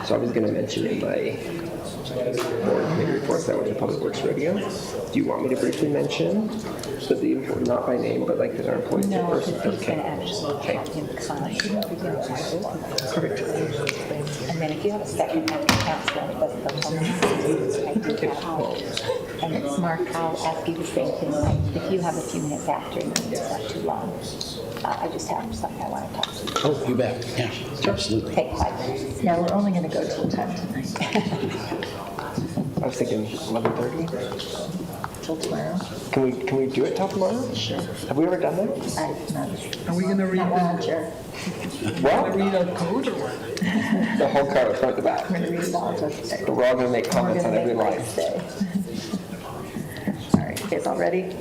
So I was going to mention in my board committee reports that was in Public Works Radio. Do you want me to briefly mention that the employee, not by name, but like that our employees No, are because he's going to actually have him come. Perfect. And then if you have a second after council and it doesn't go home, I do that. And it's Mark, I'll ask you the same thing. If you have a few minutes after, and it's not too long, I just have something I want to talk to you. Oh, you bet. Yeah, absolutely. Take 5 minutes. Yeah, we're only going to go till 10 tonight. I was thinking 11:30. Till tomorrow. Can we do it till tomorrow? Sure. Have we ever done that? I've not. Are we going to read Not while I'm chair. Well, read our code or what? the whole card, front to back. I'm going to read it all. But we're all going to make comments on every line. All right, you guys all ready?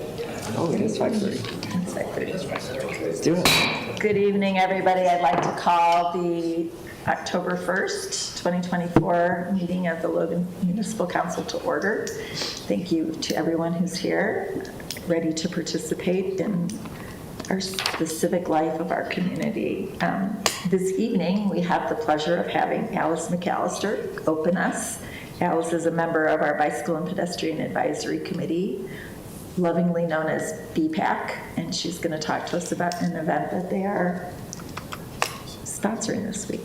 Oh, it is 5:30. It's 5:30. Let's do it. Good evening, everybody. I'd like to call the October 1st, 2024 meeting of the Logan Municipal Council to order. Thank you to everyone who's here, ready to participate in the civic life of our community. This evening, we have the pleasure of having Alice McAllister open us. Alice is a member of our Bicycle and Pedestrian Advisory Committee, lovingly known as BPAC, and she's going to talk to us about an event that they are sponsoring this week.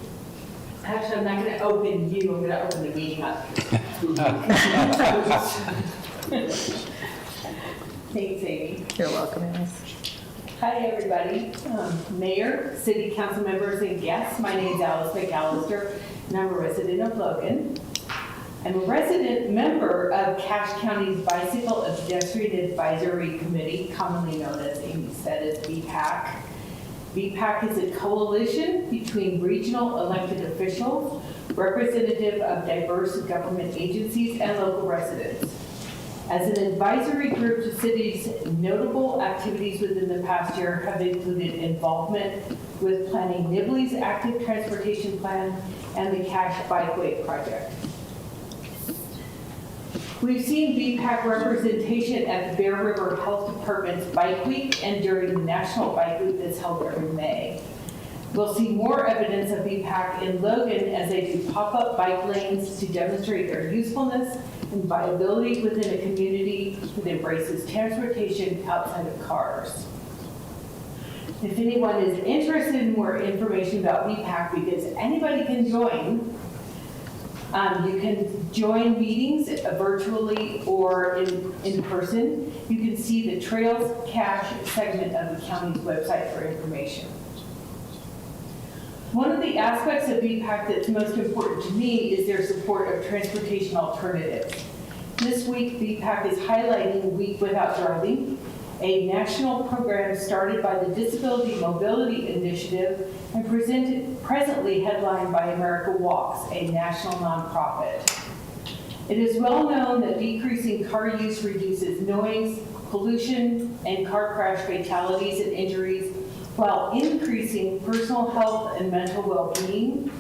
Actually, I'm not going to open you, I'm going to open the meeting up. Thanks, Amy. You're welcome, Alice. Hi, everybody. Mayor, city council members, and guests. My name is Alice McAllister, and I'm a resident of Logan. I'm a resident member of Cache County's Bicycle and Pedestrian Advisory Committee, commonly known as, Amy said, as BPAC. BPAC is a coalition between regional elected officials, representative of diverse government agencies, and local residents. As an advisory group to cities, notable activities within the past year have included involvement with planning Nibley's active transportation plan and the Cache Bikeway project. We've seen BPAC representation at the Bear River Health Department's Bike Week and during the National Bike Week that's held every May. We'll see more evidence of BPAC in Logan as they do pop-up bike lanes to demonstrate their usefulness and viability within a community that embraces transportation outside of cars. If anyone is interested in more information about BPAC, because anybody can join, you can join meetings virtually or in person. You can see the Trails Cache segment of the county's website for information. One of the aspects of BPAC that's most important to me is their support of transportation alternatives. This week, BPAC is highlighting Week Without Driving, a national program started by the Disability Mobility Initiative and presently headlined by America Walks, a national nonprofit. It is well known that decreasing car use reduces noise, pollution, and car crash fatalities and injuries, while increasing personal health and mental well-being,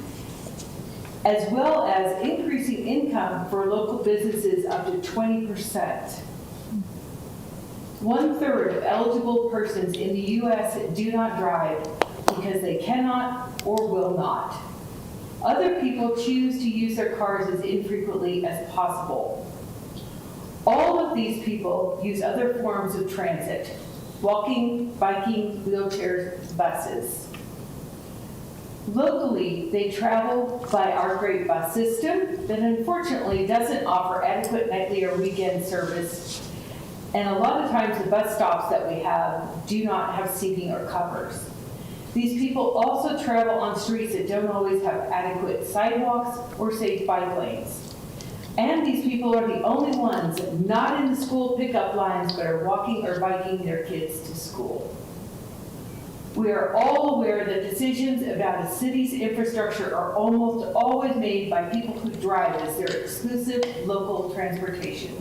as well as increasing income for local businesses up to 20%. 1/3 of eligible persons in the U.S. do not drive because they cannot or will not. Other people choose to use their cars as infrequently as possible. All of these people use other forms of transit: walking, biking, wheelchairs, buses. Locally, they travel by our great bus system that unfortunately doesn't offer adequate nightly or weekend service. And a lot of times the bus stops that we have do not have seating or covers. These people also travel on streets that don't always have adequate sidewalks or safe bike lanes. And these people are the only ones not in the school pickup lines but are walking or biking their kids to school. We are all aware that decisions about a city's infrastructure are almost always made by people who drive as their exclusive local transportation.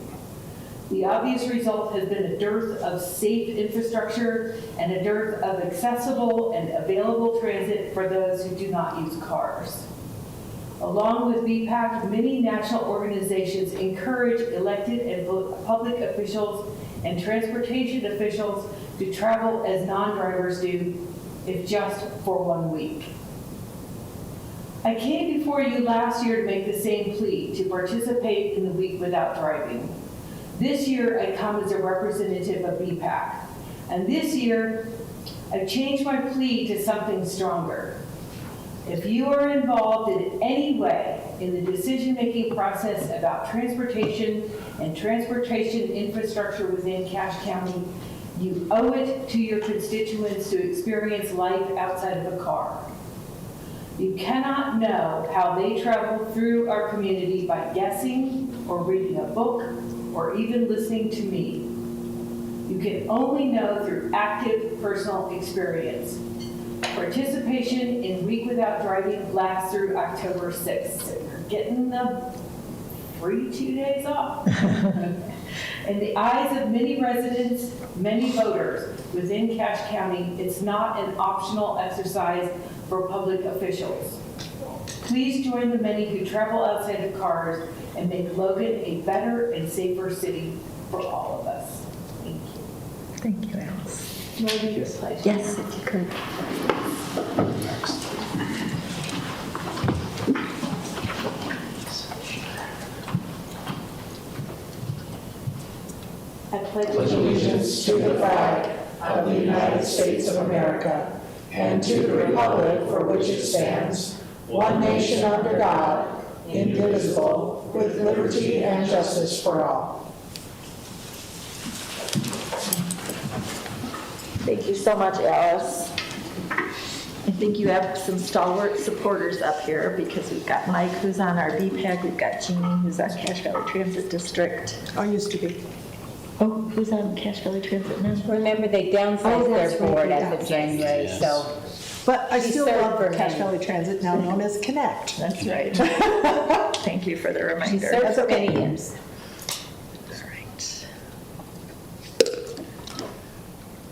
The obvious result has been a dearth of safe infrastructure and a dearth of accessible and available transit for those who do not use cars. Along with BPAC, many national organizations encourage elected and public officials and transportation officials to travel as non-drivers do, if just for 1 week. I came before you last year to make the same plea, to participate in the week without driving. This year, I come as a representative of BPAC. And this year, I've changed my plea to something stronger. If you are involved in any way in the decision-making process about transportation and transportation infrastructure within Cache County, you owe it to your constituents to experience life outside of a car. You cannot know how they travel through our community by guessing or reading a book or even listening to me. You can only know through active personal experience. Participation in Week Without Driving lasts through October 6th. So you're getting the free 2 days off. In the eyes of many residents, many voters within Cache County, it's not an optional exercise for public officials. Please join the many who travel outside of cars and make Logan a better and safer city for all of us. Thank you. Thank you, Alice. Yes. Yes, if you could. I pledge allegiance to the flag of the United States of America and to the republic for which it stands, one nation under God, indivisible, with liberty and justice for all. Thank you so much, Alice. I think you have some stalwart supporters up here because we've got Mike, who's on our BPAC, we've got Jeannie, who's on Cache Valley Transit District. I used to be. Oh, who's on Cache Valley Transit now? Remember, they downsized Oh, their that's right, board they at the downsized. January, Yes. so But I She still served love for Cache many. Valley Transit, now known as Connect. That's right. Thank you for the she reminder. served That's for okay. many years. All right.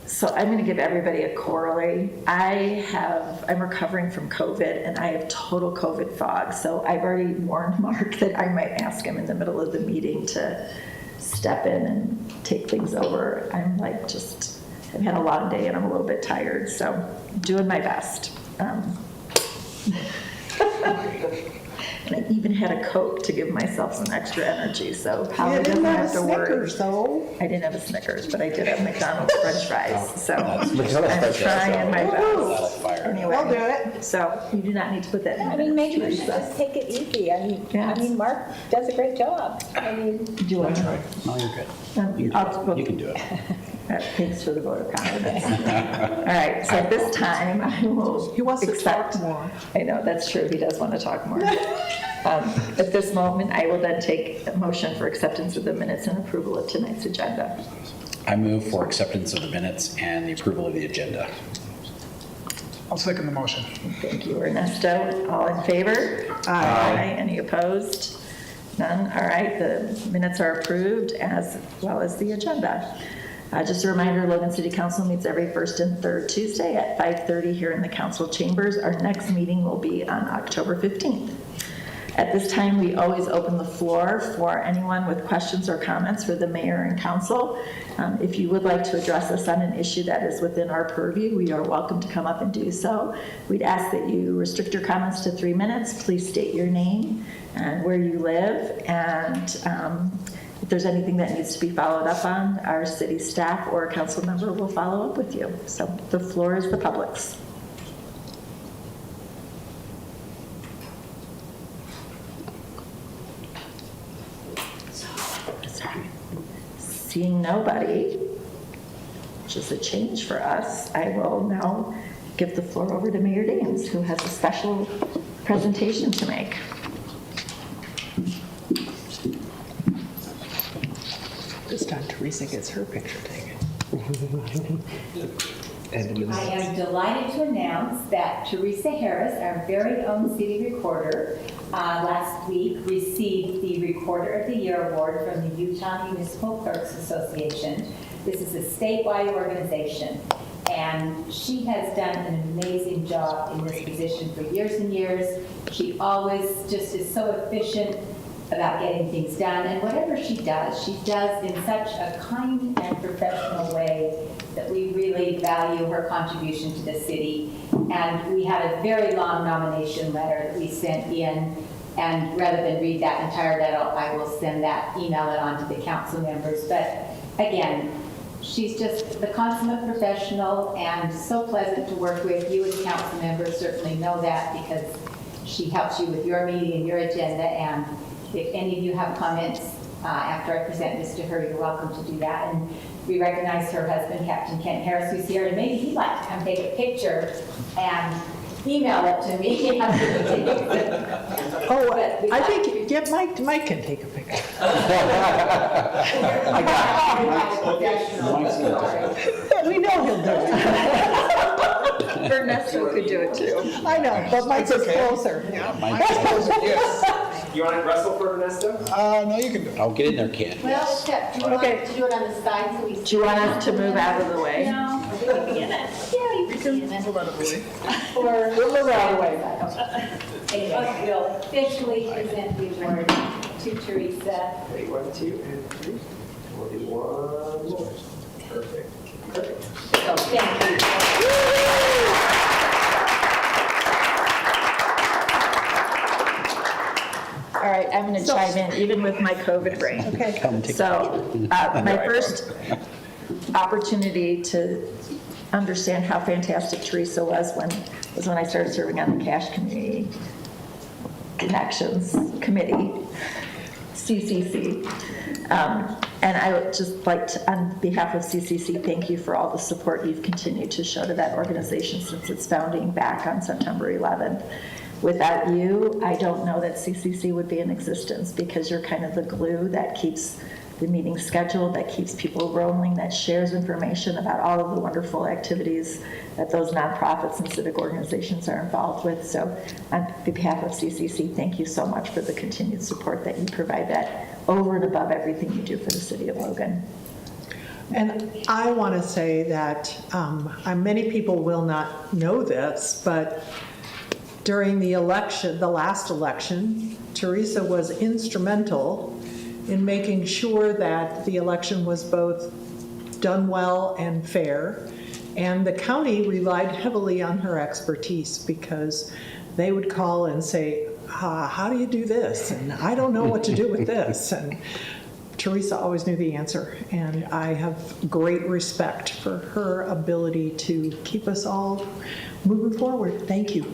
So I'm going to give everybody a corollary. I'm recovering from COVID and I have total COVID fog. So I've already warned Mark that I might ask him in the middle of the meeting to step in and take things over. I've had a long day and I'm a little bit tired, so I'm doing my best. And I even had a Coke to give myself some extra energy, so Holly You doesn't didn't have have to a worry. Snickers, though. I didn't have a Snickers, but I did have McDonald's French fries, so I'm McDonald's French fries, trying my That'll best. fire. Anyway, I'll do it. so you do not need to put that in I mean, maybe we minutes, should Teresa. just take it easy. Yes. Mark does a great job. I mean, Do you want to try? No, you're good. You I'll can do it. Thanks for the vote of confidence. All right, so at this time, I will He wants to accept. talk more. I know, that's true, he does want to talk more. At this moment, I will then take a motion for acceptance of the minutes and approval of tonight's agenda. I move for acceptance of the minutes and the approval of the agenda. I'll second the motion. Thank you, Ernesto. All in favor? Aye. Any opposed? None? All right, the minutes are approved as well as the agenda. Just a reminder, Logan City Council meets every first and third Tuesday at 5:30 here in the council chambers. Our next meeting will be on October 15th. At this time, we always open the floor for anyone with questions or comments for the mayor and council. If you would like to address us on an issue that is within our purview, we are welcome to come up and do so. We'd ask that you restrict your comments to 3 minutes. Please state your name and where you live, and if there's anything that needs to be followed up on, our city staff or a council member will follow up with you. So the floor is the public's. Seeing nobody, which is a change for us, I will now give the floor over to Mayor Daines, who has a special presentation to make. This time Teresa gets her picture taken. I am delighted to announce that Teresa Harris, our very own city recorder, last week received the Recorder of the Year award from the Utah Municipal Clerks Association. This is a statewide organization, and she has done an amazing job in this position for years and years. She always just is so efficient about getting things done, and whatever she does in such a kind and professional way that we really value her contribution to the city. And we had a very long nomination letter that we sent in. And rather than read that entire letter, I will send that, email it on to the council members. But again, she's just the consummate professional and so pleasant to work with. You as council members certainly know that because she helps you with your meeting and your agenda. And if any of you have comments after I present this to her, you're welcome to do that. And we recognize her husband, Captain Kent Harris, who's here, and maybe he'd like to come take a picture and email it to me. Oh, I think, yeah, Mike can take a picture. We know he'll do it. Ernesto could do it too. I know, but Mike is closer. You want to wrestle for Ernesto? No, you can do it. I'll get in there, kid. Well, except, do you want Okay. to do it on the side so we see? Do you want us to move out of the way? No, we can be in it. Yeah, you can be in it. Or, We'll move out of the way. anyway, we'll officially present the award to Teresa. Ready, 1, 2, and 3. We'll do one more. Perfect. Perfect. So, thank you. All right, I'm going to chime in, even with my COVID brain. Okay. So my first opportunity to understand how fantastic Teresa was when I started serving on the Cash Community Connections Committee, CCC. And I would just like to, on behalf of CCC, thank you for all the support you've continued to show to that organization since its founding back on September 11th. Without you, I don't know that CCC would be in existence because you're kind of the glue that keeps the meeting scheduled, that keeps people rolling, that shares information about all of the wonderful activities that those nonprofits and civic organizations are involved with. So on behalf of CCC, thank you so much for the continued support that you provide that over and above everything you do for the city of Logan. And I want to say that many people will not know this, but during the election, the last election, Teresa was instrumental in making sure that the election was both done well and fair. And the county relied heavily on her expertise because they would call and say, how do you do this? And I don't know what to do with this. And Teresa always knew the answer. And I have great respect for her ability to keep us all moving forward. Thank you.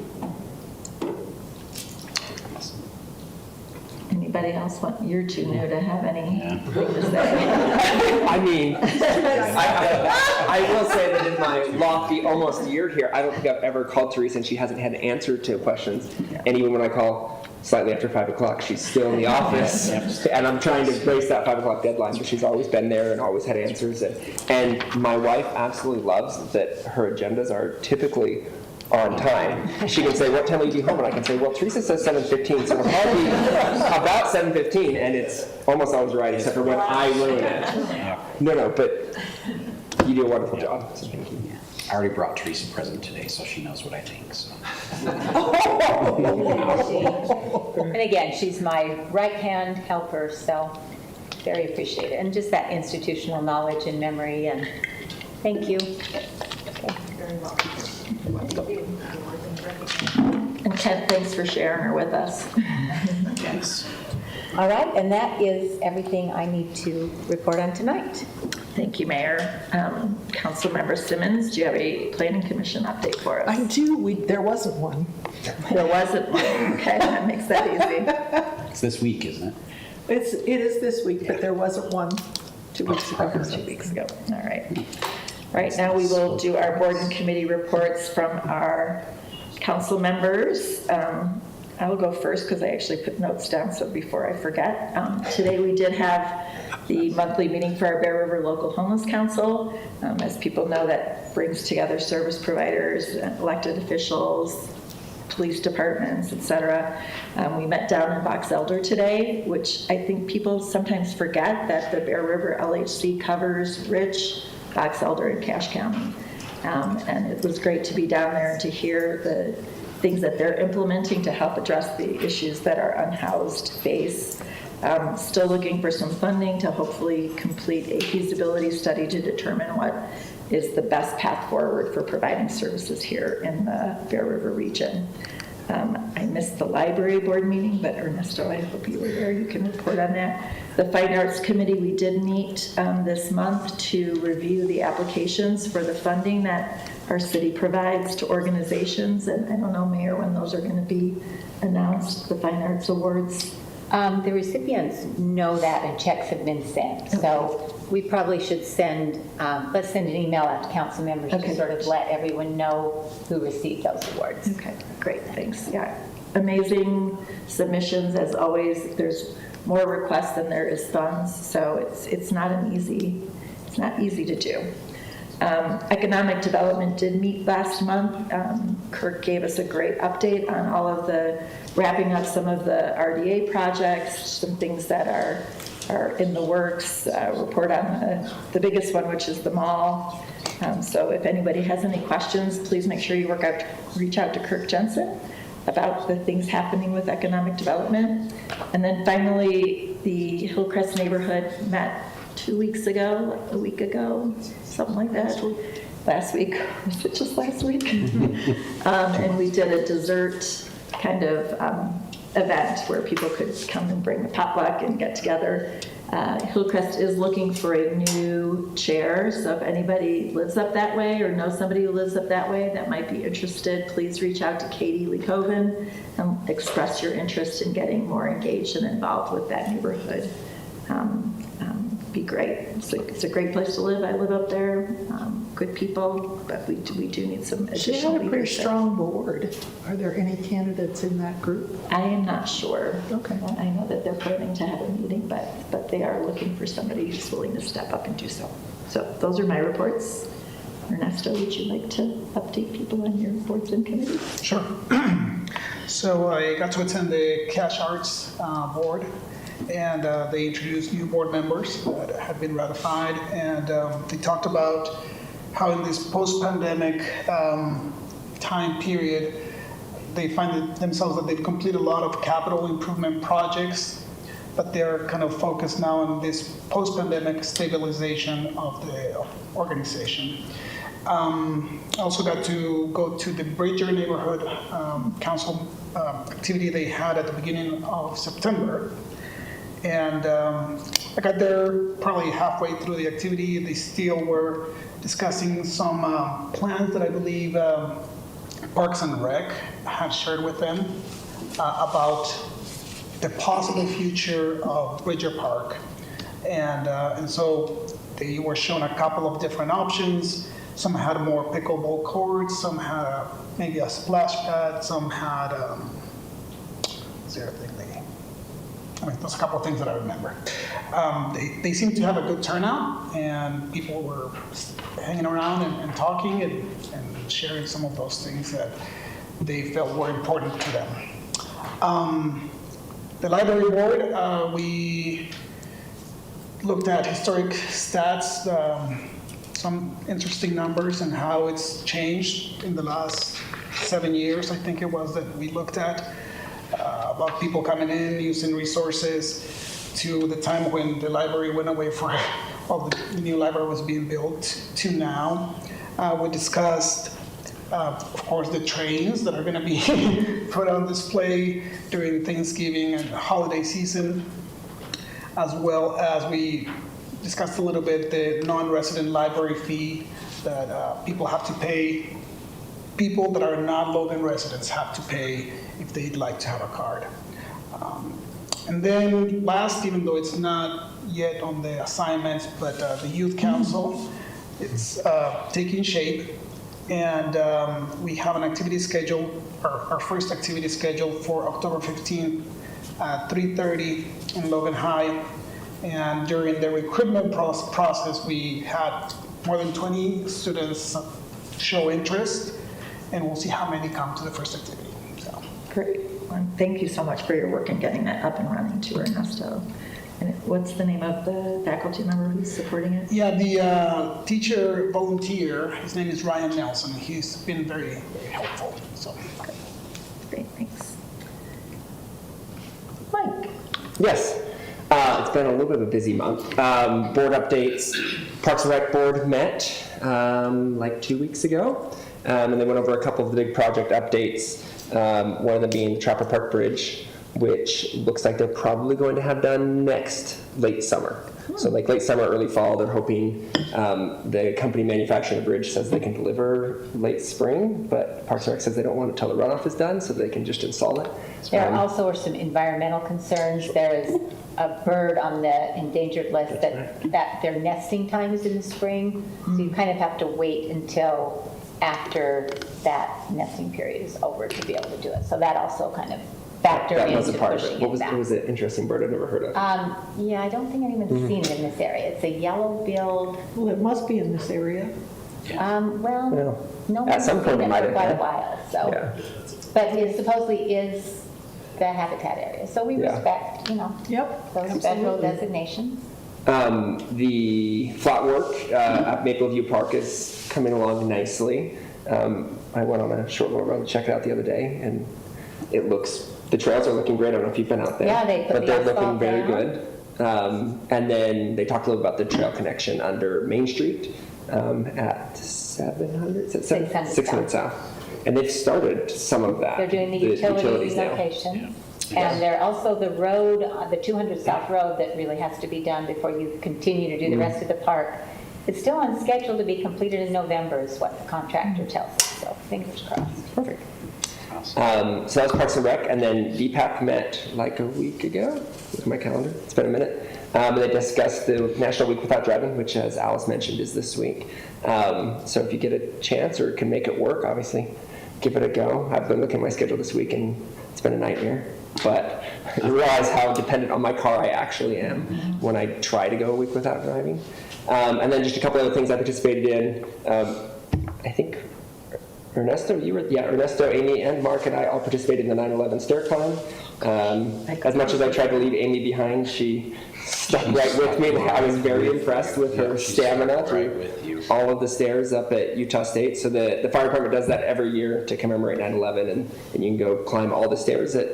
Anybody else want, you're too new to have anything to say. I mean, I will say that in my lofty almost year here, I don't think I've ever called Teresa and she hasn't had an answer to questions. And even when I call slightly after 5 o'clock, she's still in the office. And I'm trying to brace that 5 o'clock deadline, but she's always been there and always had answers. And my wife absolutely loves that her agendas are typically on time. She can say, what time will you be home? And I can say, well, Teresa says 7:15, so it'll probably about 7:15, and it's almost always right, except for when I ruin it. No, but you do a wonderful job, so thank you. I already brought Teresa a present today, so she knows what I think, so. And again, she's my right-hand helper, so very appreciated. And just that institutional knowledge and memory, and thank you. And Ted, thanks for sharing her with us. Yes. All right, and that is everything I need to report on tonight. Thank you, Mayor. Councilmember Simmons, do you have a planning commission update for us? I do. There wasn't one. There wasn't one. Okay, that makes that easy. It's this week, isn't it? It is this week, but there wasn't one 2 weeks ago. 2 weeks ago. All right. Right now we will do our board and committee reports from our council members. I will go first because I actually put notes down, so before I forget. Today we did have the monthly meeting for our Bear River Local Homeless Council. As people know, that brings together service providers, elected officials, police departments, etc. We met down in Box Elder today, which I think people sometimes forget that the Bear River LHC covers Rich, Box Elder, and Cache County. And it was great to be down there and to hear the things that they're implementing to help address the issues that our unhoused face. Still looking for some funding to hopefully complete a feasibility study to determine what is the best path forward for providing services here in the Bear River region. I missed the library board meeting, but Ernesto, I hope you were there. You can report on that. The Fine Arts Committee, we did meet this month to review the applications for the funding that our city provides to organizations. And I don't know, Mayor, when those are going to be announced, the Fine Arts Awards. The recipients know that and checks have been sent. So we probably should send, let's send an email out to council members Okay. to sort of let everyone know who received those awards. Okay, great, thanks. Yeah, amazing submissions as always. There's more requests than there is funds, so it's not easy to do. Economic Development did meet last month. Kirk gave us a great update on all of the, wrapping up some of the RDA projects, some things that are in the works, report on the biggest one, which is the mall. So if anybody has any questions, please make sure you reach out to Kirk Jensen about the things happening with economic development. And then finally, the Hillcrest neighborhood met 2 weeks ago, a week ago, something like that. Last week, was it just last week? And we did a dessert kind of event where people could come and bring a potluck and get together. Hillcrest is looking for a new chair, so if anybody lives up that way or knows somebody who lives up that way that might be interested, please reach out to Katie Lecoven and express your interest in getting more engaged and involved with that neighborhood. Be great. It's a great place to live. I live up there. Good people, but we do need some She additional had a pretty leadership. strong board. Are there any candidates in that group? I am not sure. Okay. I know that they're planning to have a meeting, but they are looking for somebody who's willing to step up and do so. So those are my reports. Ernesto, would you like to update people on your boards and committees? Sure. So I got to attend the Cash Arts Board, and they introduced new board members that had been ratified, and they talked about how in this post-pandemic time period, they find themselves that they've completed a lot of capital improvement projects, but they're kind of focused now on this post-pandemic stabilization of the organization. I also got to go to the Bridger Neighborhood Council activity they had at the beginning of September. And I got there probably halfway through the activity. They still were discussing some plans that I believe Parks and Rec had shared with them about the possible future of Bridger Park. And so they were shown a couple of different options. Some had more pickleball courts, some had maybe a splash pad, some had, what's the other thing there's a couple of things that I remember. They seemed to have a good turnout, and people were hanging around and talking and sharing some of those things that they felt were important to them. The library board, we looked at historic stats, some interesting numbers and how it's changed in the last 7 years, I think it was, that we looked at. About people coming in, using resources, to the time when the library went away for, well, the new library was being built, to now. We discussed, of course, the trains that are going to be put on display during Thanksgiving and holiday season, as well as we discussed a little bit the non-resident library fee that people have to pay. People that are not Logan residents have to pay if they'd like to have a card. And then last, even though it's not yet on the assignments, but the Youth Council, it's taking shape. And we have an activity scheduled, our first activity scheduled for October 15th at 3:30 in Logan High. And during the recruitment process, we had more than 20 students show interest, and we'll see how many come to the first activity. So. Great. Well, thank you so much for your work in getting that up and running too, Ernesto. And what's the name of the faculty member who's supporting it? Yeah, the teacher volunteer, his name is Ryan Nelson. He's been very, very helpful. So. Great, thanks. Mike? Yes. It's been a little bit of a busy month. Board updates. Parks and Rec Board met like 2 weeks ago, and they went over a couple of the big project updates. One of them being the Trapper Park Bridge, which looks like they're probably going to have done next late summer. So like late summer, early fall, they're hoping. The company manufacturing the bridge says they can deliver late spring, but Parks and Rec says they don't want it until the runoff is done, so they can just install it. There also are some environmental concerns. There is a bird on the endangered list that their nesting time is in the spring, so you kind of have to wait until after that nesting period is over to be able to do it. So that also kind of factored That was a into part of pushing it. What it was back. it? Was an interesting bird I've never heard of. Yeah, I don't think anyone's seen it in this area. It's a yellow-billed, Well, it must be in this area. well, no At one's some point seen it it might for have quite a been. while, so. Yeah. But it supposedly is the habitat area, so we Yeah. respect, Yep, those federal absolutely. designations. The flat work at Mapleview Park is coming along nicely. I went on a short little run to check it out the other day, and the trails are looking great. I don't know if you've been out there. Yeah, they put but the they're looking asphalt very down. good. And then they talked a little about the trail connection under Main Street at 700, is it 600 600 South. And they've started some of that. They're doing the utility utilities now. location. And they're also the road, the 200 South Road that really has to be done before you continue to do the rest of the park. It's still on schedule to be completed in November is what the contractor tells us, so fingers crossed. Perfect. So that was Parks and Rec, and then DPAC met like a week ago. Look at my calendar. It's been a minute. And they discussed the National Week Without Driving, which, as Alice mentioned, is this week. So if you get a chance or can make it work, obviously, give it a go. I've been looking at my schedule this week, and it's been a nightmare. But I realize how dependent on my car I actually am when I try to go a week without driving. And then just a couple other things I participated in. I think Ernesto, Ernesto, Amy, and Mark and I all participated in the 9/11 stair climb. As much as I tried to leave Amy behind, she stuck right with me. I was very impressed with her stamina through all of the stairs up at Utah State. So the fire department does that every year to commemorate 9/11, and you can go climb all the stairs at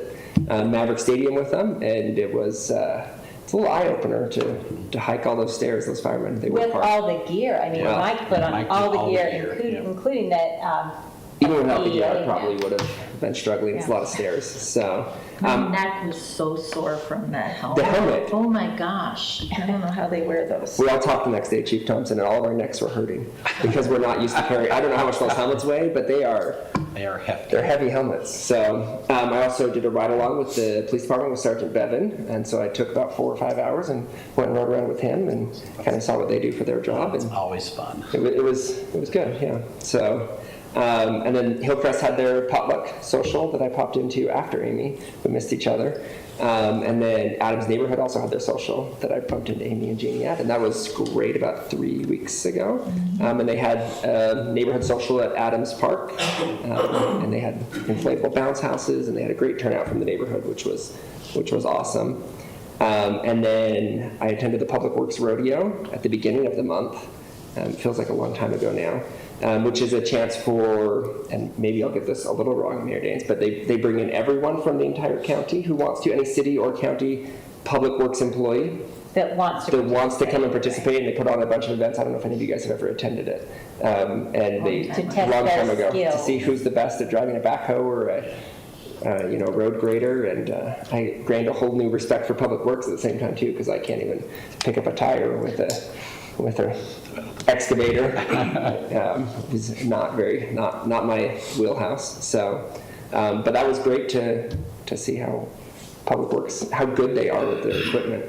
Maverick Stadium with them. And it was it's a little eye-opener to hike all those stairs, those firemen. They work With hard. all the gear, I mean, Well, Mike put on Mike all did the all the gear, gear, including that. Even without the gear, I Yeah. probably would have been struggling. It's a lot of stairs. So My neck was so sore from that helmet. The helmet. Oh my gosh. I don't know how they wear those. we all talked the next day, Chief Thompson, and all of our necks were hurting because we're not used to carrying. I don't know how much those helmets weigh, but They are hefty. they're heavy helmets. So I also did a ride along with the police department with Sergeant Bevan, and so I took about 4 or 5 hours and went and rode around with him and kind of saw what they do for their job. And Always fun. it was good, yeah. So, and then Hillcrest had their potluck social that I popped into after Amy. We missed each other. And then Adams Neighborhood also had their social that I bumped into Amy and Jeannie at, and that was great about 3 weeks ago. And they had a neighborhood social at Adams Park, and they had inflatable bounce houses, and they had a great turnout from the neighborhood, which was awesome. And then I attended the Public Works Rodeo at the beginning of the month. It feels like a long time ago now. Which is a chance for, and maybe I'll get this a little wrong, Mayor Danes, but they bring in everyone from the entire county who wants to, any city or county public works employee That wants to. that wants to come and participate, and they put on a bunch of events. I don't know if any of you guys have ever attended it. And they, To test long their time ago, to skills. see who's the best at driving a backhoe or a road grader, and I gained a whole new respect for public works at the same time too, because I can't even pick up a tire with a excavator. It's not my wheelhouse. So, but that was great to see how public works, how good they are with their equipment.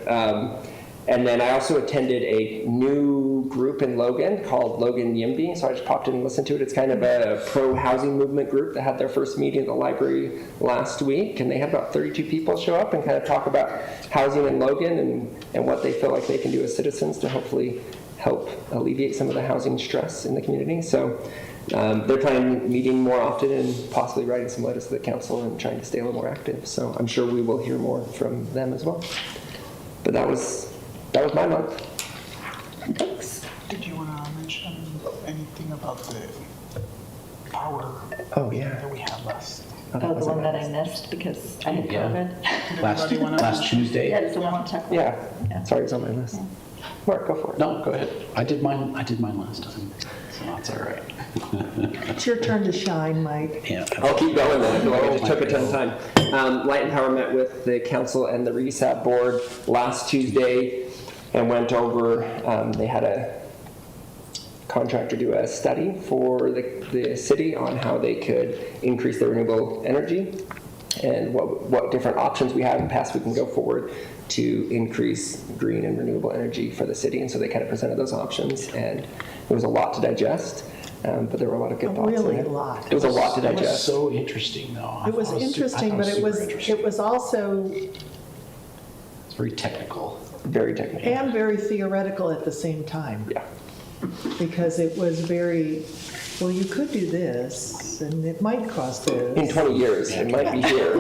And then I also attended a new group in Logan called Logan YIMBY, so I just popped in and listened to it. It's kind of a pro-housing movement group that had their first meeting at the library last week, and they had about 32 people show up and kind of talk about housing in Logan and what they feel like they can do as citizens to hopefully help alleviate some of the housing stress in the community. So they're planning on meeting more often and possibly writing some letters to the council and trying to stay a little more active. So I'm sure we will hear more from them as well. But that was my month. Thanks. Did you want to mention anything about the power Oh, yeah. that we had last Oh, the one that I missed because I had Yeah. COVID. Last Tuesday? Yeah, it's the one on check. Yeah, sorry, it's on my list. Mark, go for it. No, go ahead. I did mine last time, so that's all right. It's your turn to shine, Mike. Yeah. I'll keep going then. I feel like I just took a ton of time. Light and Power met with the council and the RESAP board last Tuesday and went over, they had a contractor do a study for the city on how they could increase their renewable energy and what different options we have and past we can go forward to increase green and renewable energy for the city. And so they kind of presented those options, and it was a lot to digest, but there were a lot of good thoughts in Really it. a lot. It was a lot to It was digest. so interesting, though. It was interesting, but super interesting. it was also, It's very technical. Very technical. and very theoretical at the same time. Yeah. Because it was very, well, you could do this, and it might cost In this. 20 years, it might be here.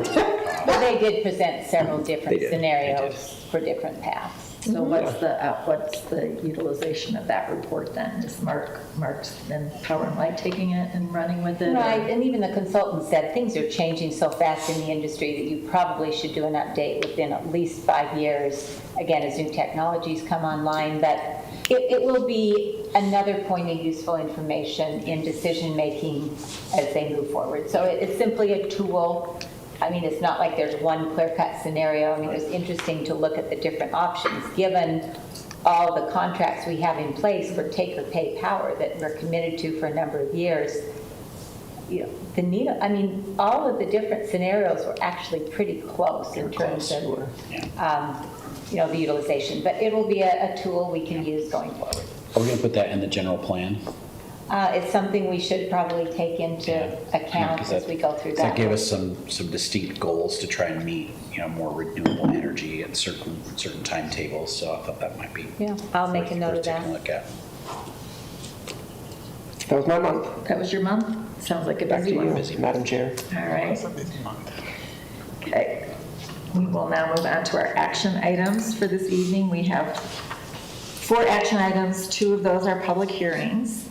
But they did present several They different did. scenarios for different paths. So what's the utilization of that report then? Is Mark's then Power and Light taking it and running with it? or- Right, and even the consultant said things are changing so fast in the industry that you probably should do an update within at least 5 years, again, as new technologies come online. But it will be another point of useful information in decision-making as they move forward. So it's simply a tool. I mean, it's not like there's one clear-cut scenario. I mean, it's interesting to look at the different options, given all the contracts we have in place for take-or-pay power that we're committed to for a number of years. You know, I mean, all of the different scenarios were actually pretty close in terms of, you know, the utilization. But it will be a tool we can use going forward. Are we going to put that in the general plan? It's something we should probably take into account Because as we go through 'cause that. That gave us some distinct goals to try and meet, more renewable energy at certain timetables, so I thought that might be. Yeah, I'll make a note worth of that. taking a look at. That was my month. That was your month? Sounds like a Back to busy you, one. Madam Chair. All right. Okay. We will now move on to our action items for this evening. We have 4 action items. 2 of those are public hearings.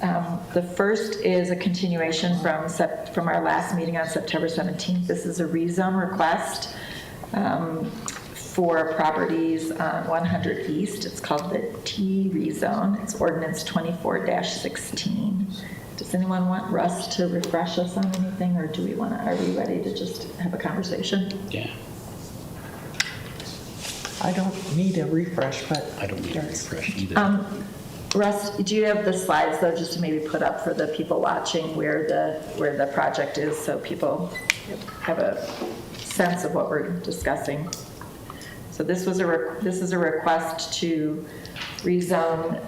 The first is a continuation from our last meeting on September 17th. This is a rezone request for properties on 100 East. It's called the T rezone. It's ordinance 24-16. Does anyone want Russ to refresh us on anything, or are we ready to just have a conversation? Yeah, I don't need a refresh, but. I don't need a refresh either. Russ, do you have the slides though, just to maybe put up for the people watching where the project is, so people have a sense of what we're discussing? So this is a request to rezone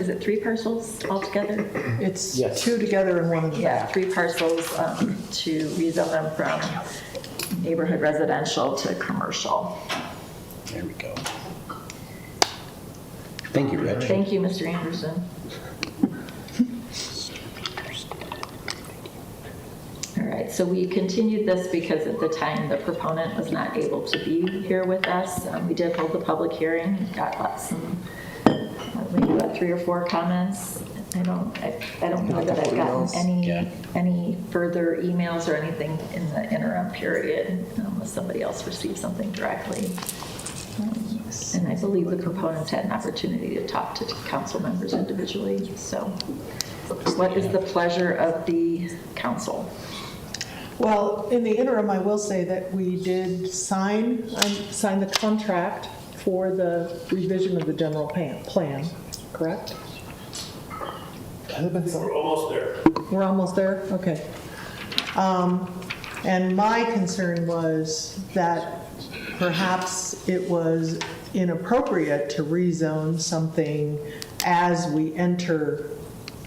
is it 3 parcels altogether? It's Yes. 2 together and 1 in the Yeah, back. 3 parcels to rezone them from neighborhood residential to commercial. There we go. Thank you, Rich. Thank you, Mr. Anderson. All right, so we continued this because at the time the proponent was not able to be here with us. We did hold the public hearing, got maybe about 3 or 4 comments. I don't know that I've gotten Yeah. any further emails or anything in the interim period, unless somebody else received something directly. And I believe the proponents had an opportunity to talk to council members individually. So what is the pleasure of the council? Well, in the interim, I will say that we did sign the contract for the revision of the general plan, correct? We're almost there. We're almost there? Okay. And my concern was that perhaps it was inappropriate to rezone something as we enter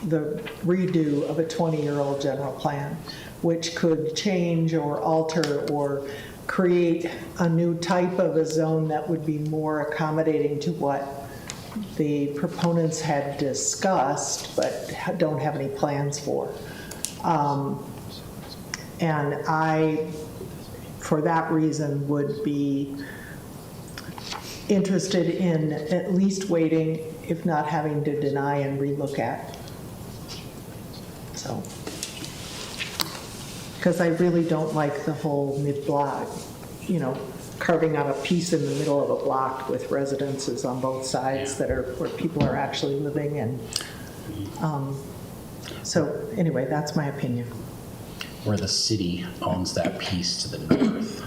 the redo of a 20-year-old general plan, which could change or alter or create a new type of a zone that would be more accommodating to what the proponents had discussed but don't have any plans for. And I, for that reason, would be interested in at least waiting, if not having to deny and relook at. So, because I really don't like the whole mid-block, carving out a piece in the middle of a block with residences on both sides that are, where people are actually living, and, so anyway, that's my opinion. Where the city owns that piece to the north,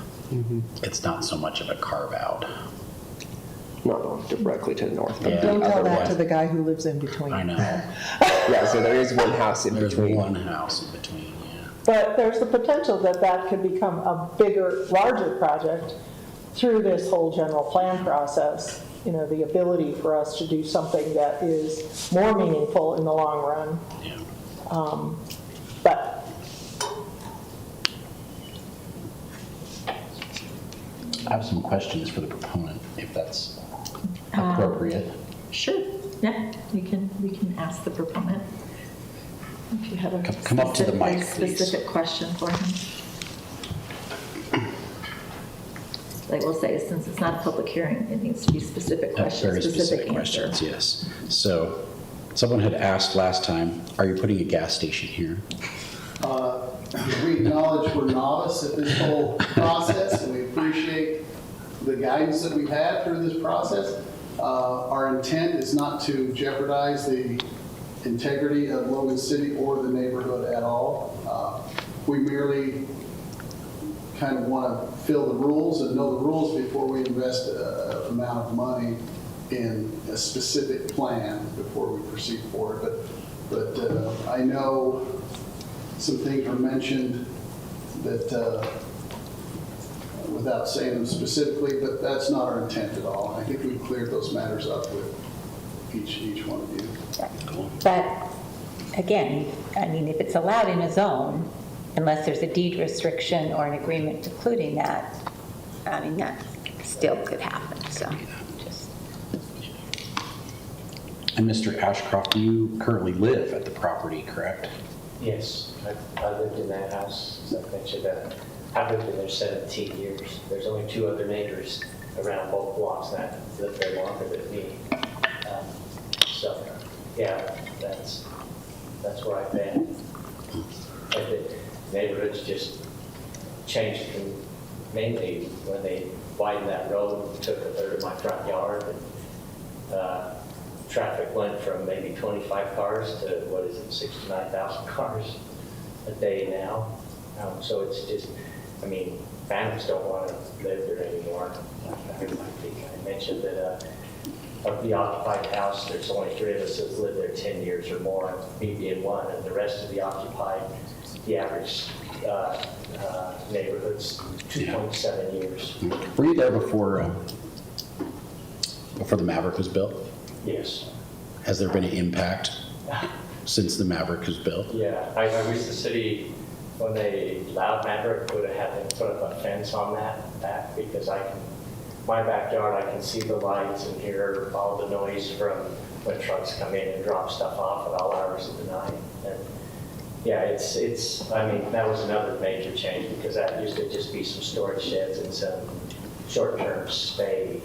it's not so much of a carve out. Not directly to the north. But Yeah. Don't tell that otherwise- to the guy who lives in between. I know. Yeah, so there is one house in There's between. one house in between, yeah. But there's the potential that that could become a bigger, larger project through this whole general plan process. The ability for us to do something that is more meaningful in the long run. Yeah. But I have some questions for the proponent, if that's appropriate. Sure, yeah, we can ask the proponent. If you have a Come up to the mic, please. specific question for him. Like we'll say, since it's not a public hearing, it needs to be specific questions, Very specific answer. questions, yes. So, someone had asked last time, are you putting a gas station here? We acknowledge we're novice at this whole process, and we appreciate the guidance that we've had through this process. Our intent is not to jeopardize the integrity of Logan City or the neighborhood at all. We merely kind of want to fill the rules and know the rules before we invest an amount of money in a specific plan before we proceed forward. But I know some things were mentioned that, without saying them specifically, but that's not our intent at all. I think we've cleared those matters up with each one of you. But again, if it's allowed in a zone, unless there's a deed restriction or an agreement precluding that, that still could happen, so just. And Mr. Ashcroft, you currently live at the property, correct? Yes, I lived in that house, as I mentioned, I've lived in there 17 years. There's only 2 other neighbors around both blocks that live there longer than me. So, yeah, that's where I've been. But the neighborhood's just changed mainly when they widened that road and took a third of my front yard. And, traffic went from maybe 25 cars to, 69,000 cars a day now. So it's just, families don't want to live there anymore. I think I mentioned that of the occupied house, there's only 3 of us that lived there 10 years or more, me being one, and the rest of the occupied, the average neighborhood's 2.7 years. Were you there before the Maverick was built? Yes. Has there been an impact since the Maverick was built? Yeah, I wish the city, when they allowed Maverick, would have had them put up a fence on that back, because my backyard, I can see the lights and hear all the noise from when trucks come in and drop stuff off at all hours of the night. And yeah, that was another major change, because that used to just be some storage sheds and some short-term stay.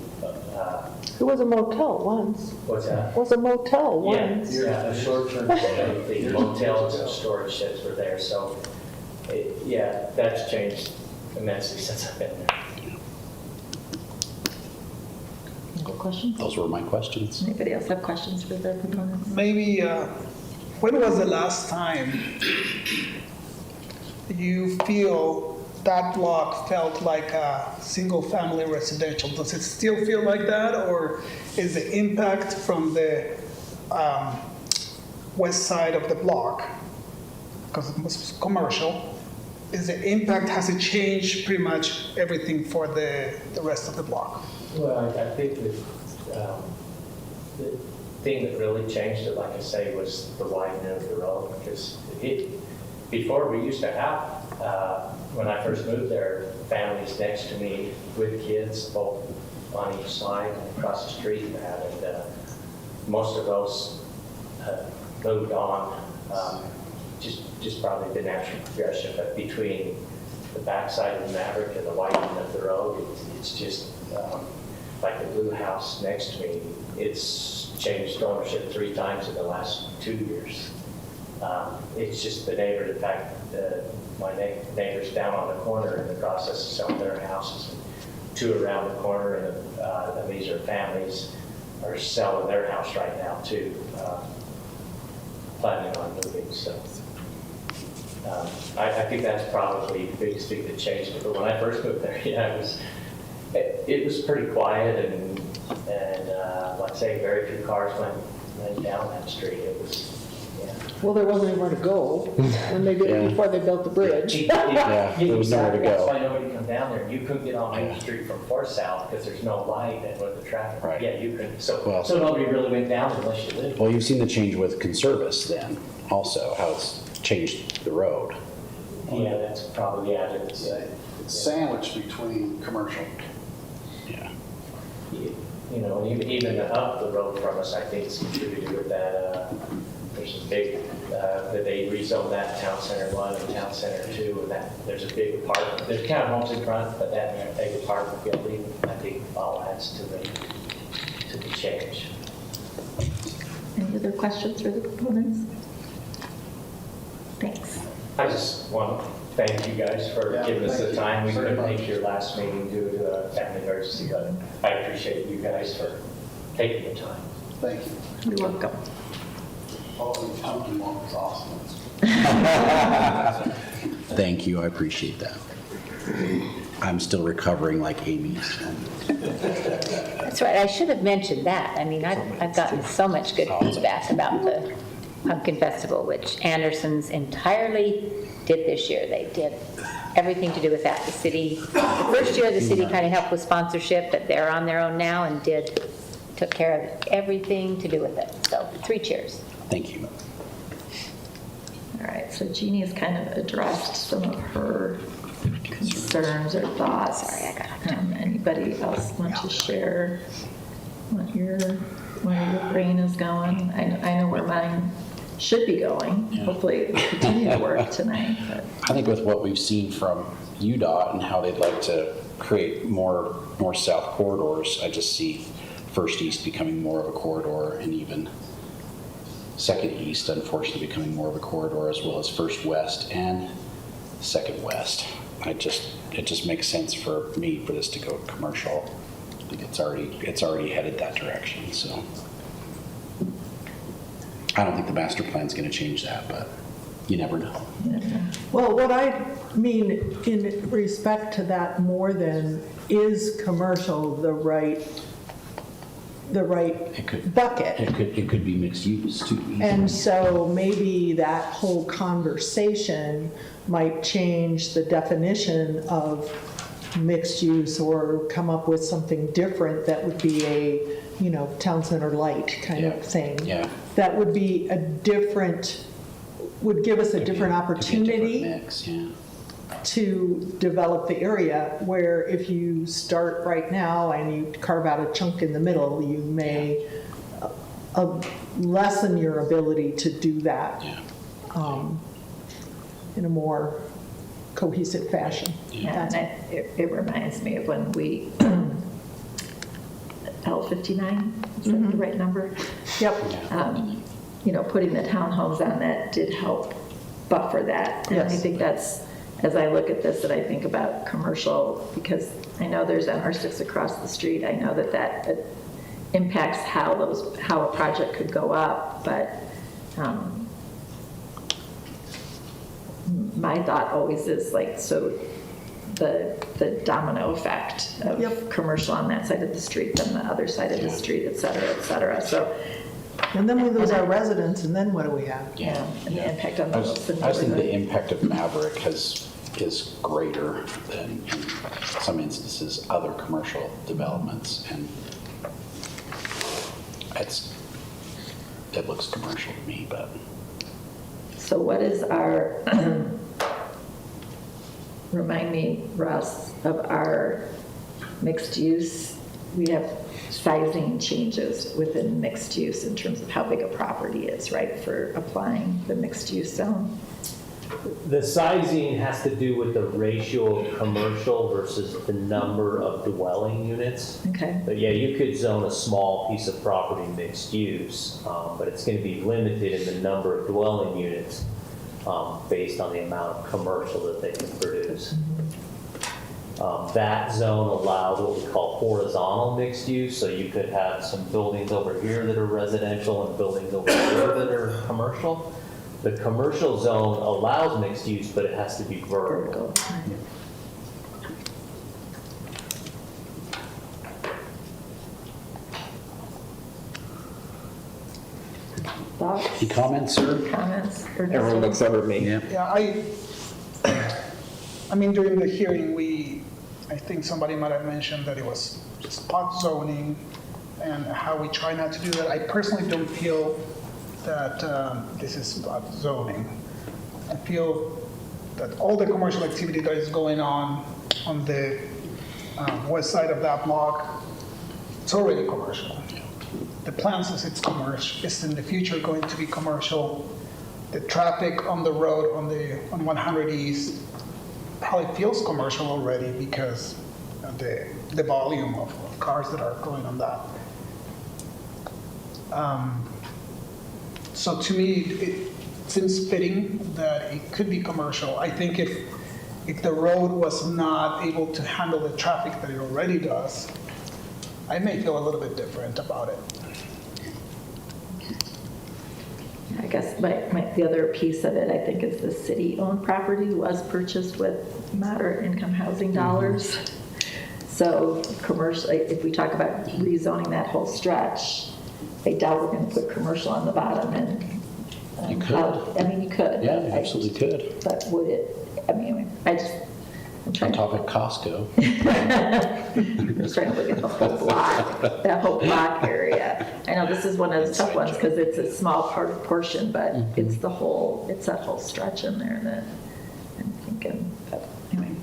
it was a motel once. What's that? It was a motel Yeah, once. yeah, the short-term stay, the motels and storage sheds were there, so, yeah, that's changed immensely since I've been there. Good question. Those were my questions. Anybody else have questions for the proponent? Maybe, when was the last time you feel that block felt like a single-family residential? Does it still feel like that, or is the impact from the west side of the block, because it was commercial, has it changed pretty much everything for the rest of the block? Well, I think the thing that really changed it, like I say, was the widening of the road, because before we used to have, when I first moved there, families next to me with kids, both on each side and across the street, and most of those moved on, just probably the natural progression. But between the backside of the Maverick and the widening of the road, it's just like the blue house next to me. It's changed ownership 3 times in the last 2 years. It's just the neighbors, in fact, my neighbors down on the corner in the process of selling their houses, 2 around the corner, and these are families are selling their house right now too, planning on moving, so. I think that's probably the biggest thing that changed it, but when I first moved there, yeah, it was pretty quiet and like I say, very few cars went down that street. It was, yeah. Well, there wasn't anywhere to go when they did, before they built the bridge. Yeah, there was nowhere to That's go. why nobody come down there. You couldn't get on Main Street from Forth South because there's no light and with the traffic. Right. Yeah, you couldn't. So Well- nobody really went down unless you lived. Well, you've seen the change with Conservice then, also, how it's changed the road. Yeah, that's probably, yeah, it's, It's sandwiched between commercial. Yeah. you know, and even up the road from us, I think it's contributed with that, there's a big, that they rezoned that Town Center 1 and Town Center 2, and that, there's a big apartment, there's townhomes in front, but that big apartment building, I think all adds to the change. Any other questions for the proponents? Thanks. I just want to thank you guys for Yeah, giving us thank the you time. We very couldn't much. make your last meeting due to a family emergency, but I appreciate you guys for taking the time. Thank you. You're welcome. Oh, the pumpkin one was awesome. Thank you, I appreciate that. I'm still recovering like Amy. So. That's right, I should have mentioned that. I mean, I've gotten so much good feedback about the Pumpkin Festival, which Anderson's entirely did this year. They did everything to do with that. The city, the first year, the city kind of helped with sponsorship, but they're on their own now and took care of everything to do with it. So 3 cheers. Thank you. All right, so Jeannie has kind of addressed some of her concerns or thoughts. Sorry, I got Anybody else want to share where your brain is going? I know where mine should be going. Yeah. Hopefully it will continue to work tonight. But I think with what we've seen from UDOT and how they'd like to create more north-south corridors, I just see First East becoming more of a corridor, and even Second East, unfortunately, becoming more of a corridor, as well as First West and Second West. It just makes sense for me for this to go commercial. I think it's already headed that direction. So I don't think the master plan's going to change that, but you never know. Well, what I mean in respect to that more than is commercial the right It could bucket. It could be mixed use too. easily. And so maybe that whole conversation might change the definition of mixed use or come up with something different that would be a, town center light kind of thing. Yeah. That would be would give us a different opportunity Mix, yeah. to develop the area, where if you start right now and you carve out a chunk in the middle, you may lessen your ability to do that Yeah. in a more cohesive fashion. yeah, and it reminds me of when we, L59, is that the right number? Yep. Putting the townhomes on that did help buffer that. And I Yes. think that's, as I look at this, that I think about commercial, because I know there's MR6 across the street. I know that impacts how a project could go up, but my thought always is like, so the domino effect of Yep. commercial on that side of the street, then the other side of the street, et cetera, et cetera. So, And then we lose our residents, and then what do we have? yeah, and the impact on the I was thinking the neighborhood. impact of Maverick is greater than in some instances other commercial developments, and it looks commercial to me, but So what is our, remind me, Russ, of our mixed use? We have sizing changes within mixed use in terms of how big a property is, right, for applying the mixed use zone? The sizing has to do with the ratio of commercial versus the number of dwelling units. Okay. But yeah, you could zone a small piece of property mixed use, but it's going to be limited in the number of dwelling units based on the amount of commercial that they can produce. That zone allowed what we call horizontal mixed use, so you could have some buildings over here that are residential and buildings over here that are commercial. The commercial zone allows mixed use, but it has to be vertical. Thoughts, Any comments, sir? comments? or Everyone looks over at me. Yeah. Yeah, I mean, during the hearing, I think somebody might have mentioned that it was spot zoning and how we try not to do that. I personally don't feel that this is spot zoning. I feel that all the commercial activity that is going on the west side of that block, it's already commercial. The plan says it's commercial, it's in the future going to be commercial. The traffic on the road on 100 East probably feels commercial already because of the volume of cars that are going on that. So to me, it seems fitting that it could be commercial. I think if the road was not able to handle the traffic that it already does, I may feel a little bit different about it. I guess the other piece of it, I think, is the city-owned property was purchased with moderate income housing dollars. So commercial, if we talk about rezoning that whole stretch, I doubt we're going to put commercial on the bottom and. You could. I mean, you could. Yeah, but you absolutely could. But would it, I'm On trying top of Costco. I'm just trying to look at the whole block, that whole block area. I know this is one of the tough ones because it's a small portion, but it's that whole stretch in there that I'm thinking, but anyway.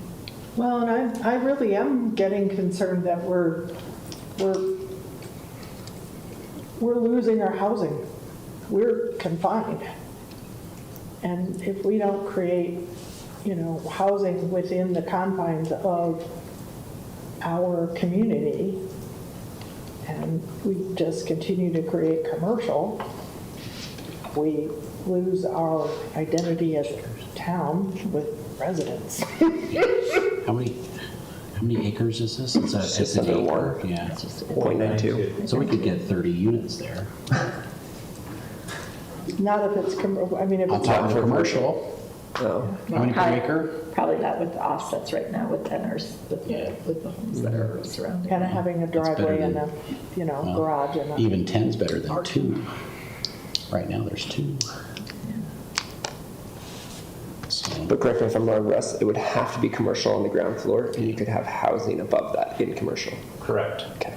Well, and I really am getting concerned that we're losing our housing. We're confined. And if we don't create, housing within the confines of our community, and we just continue to create commercial, we lose our identity as a town with residents. How many acres is this? It's just an under acre. Yeah. 0.92. So we could get 30 units there. Not if it's, if On it's. top of commercial. Oh. How many per acre? Probably not with the offsets right now with tenors, with Yeah. the homes that are surrounding. Kind of having a driveway better and than- a, Well, garage and a. Even 10's better than 2. Right now, there's 2. So, But correct me if I'm wrong, Russ, it would have to be commercial on the ground floor, and you could have housing above that in commercial. Correct. Okay.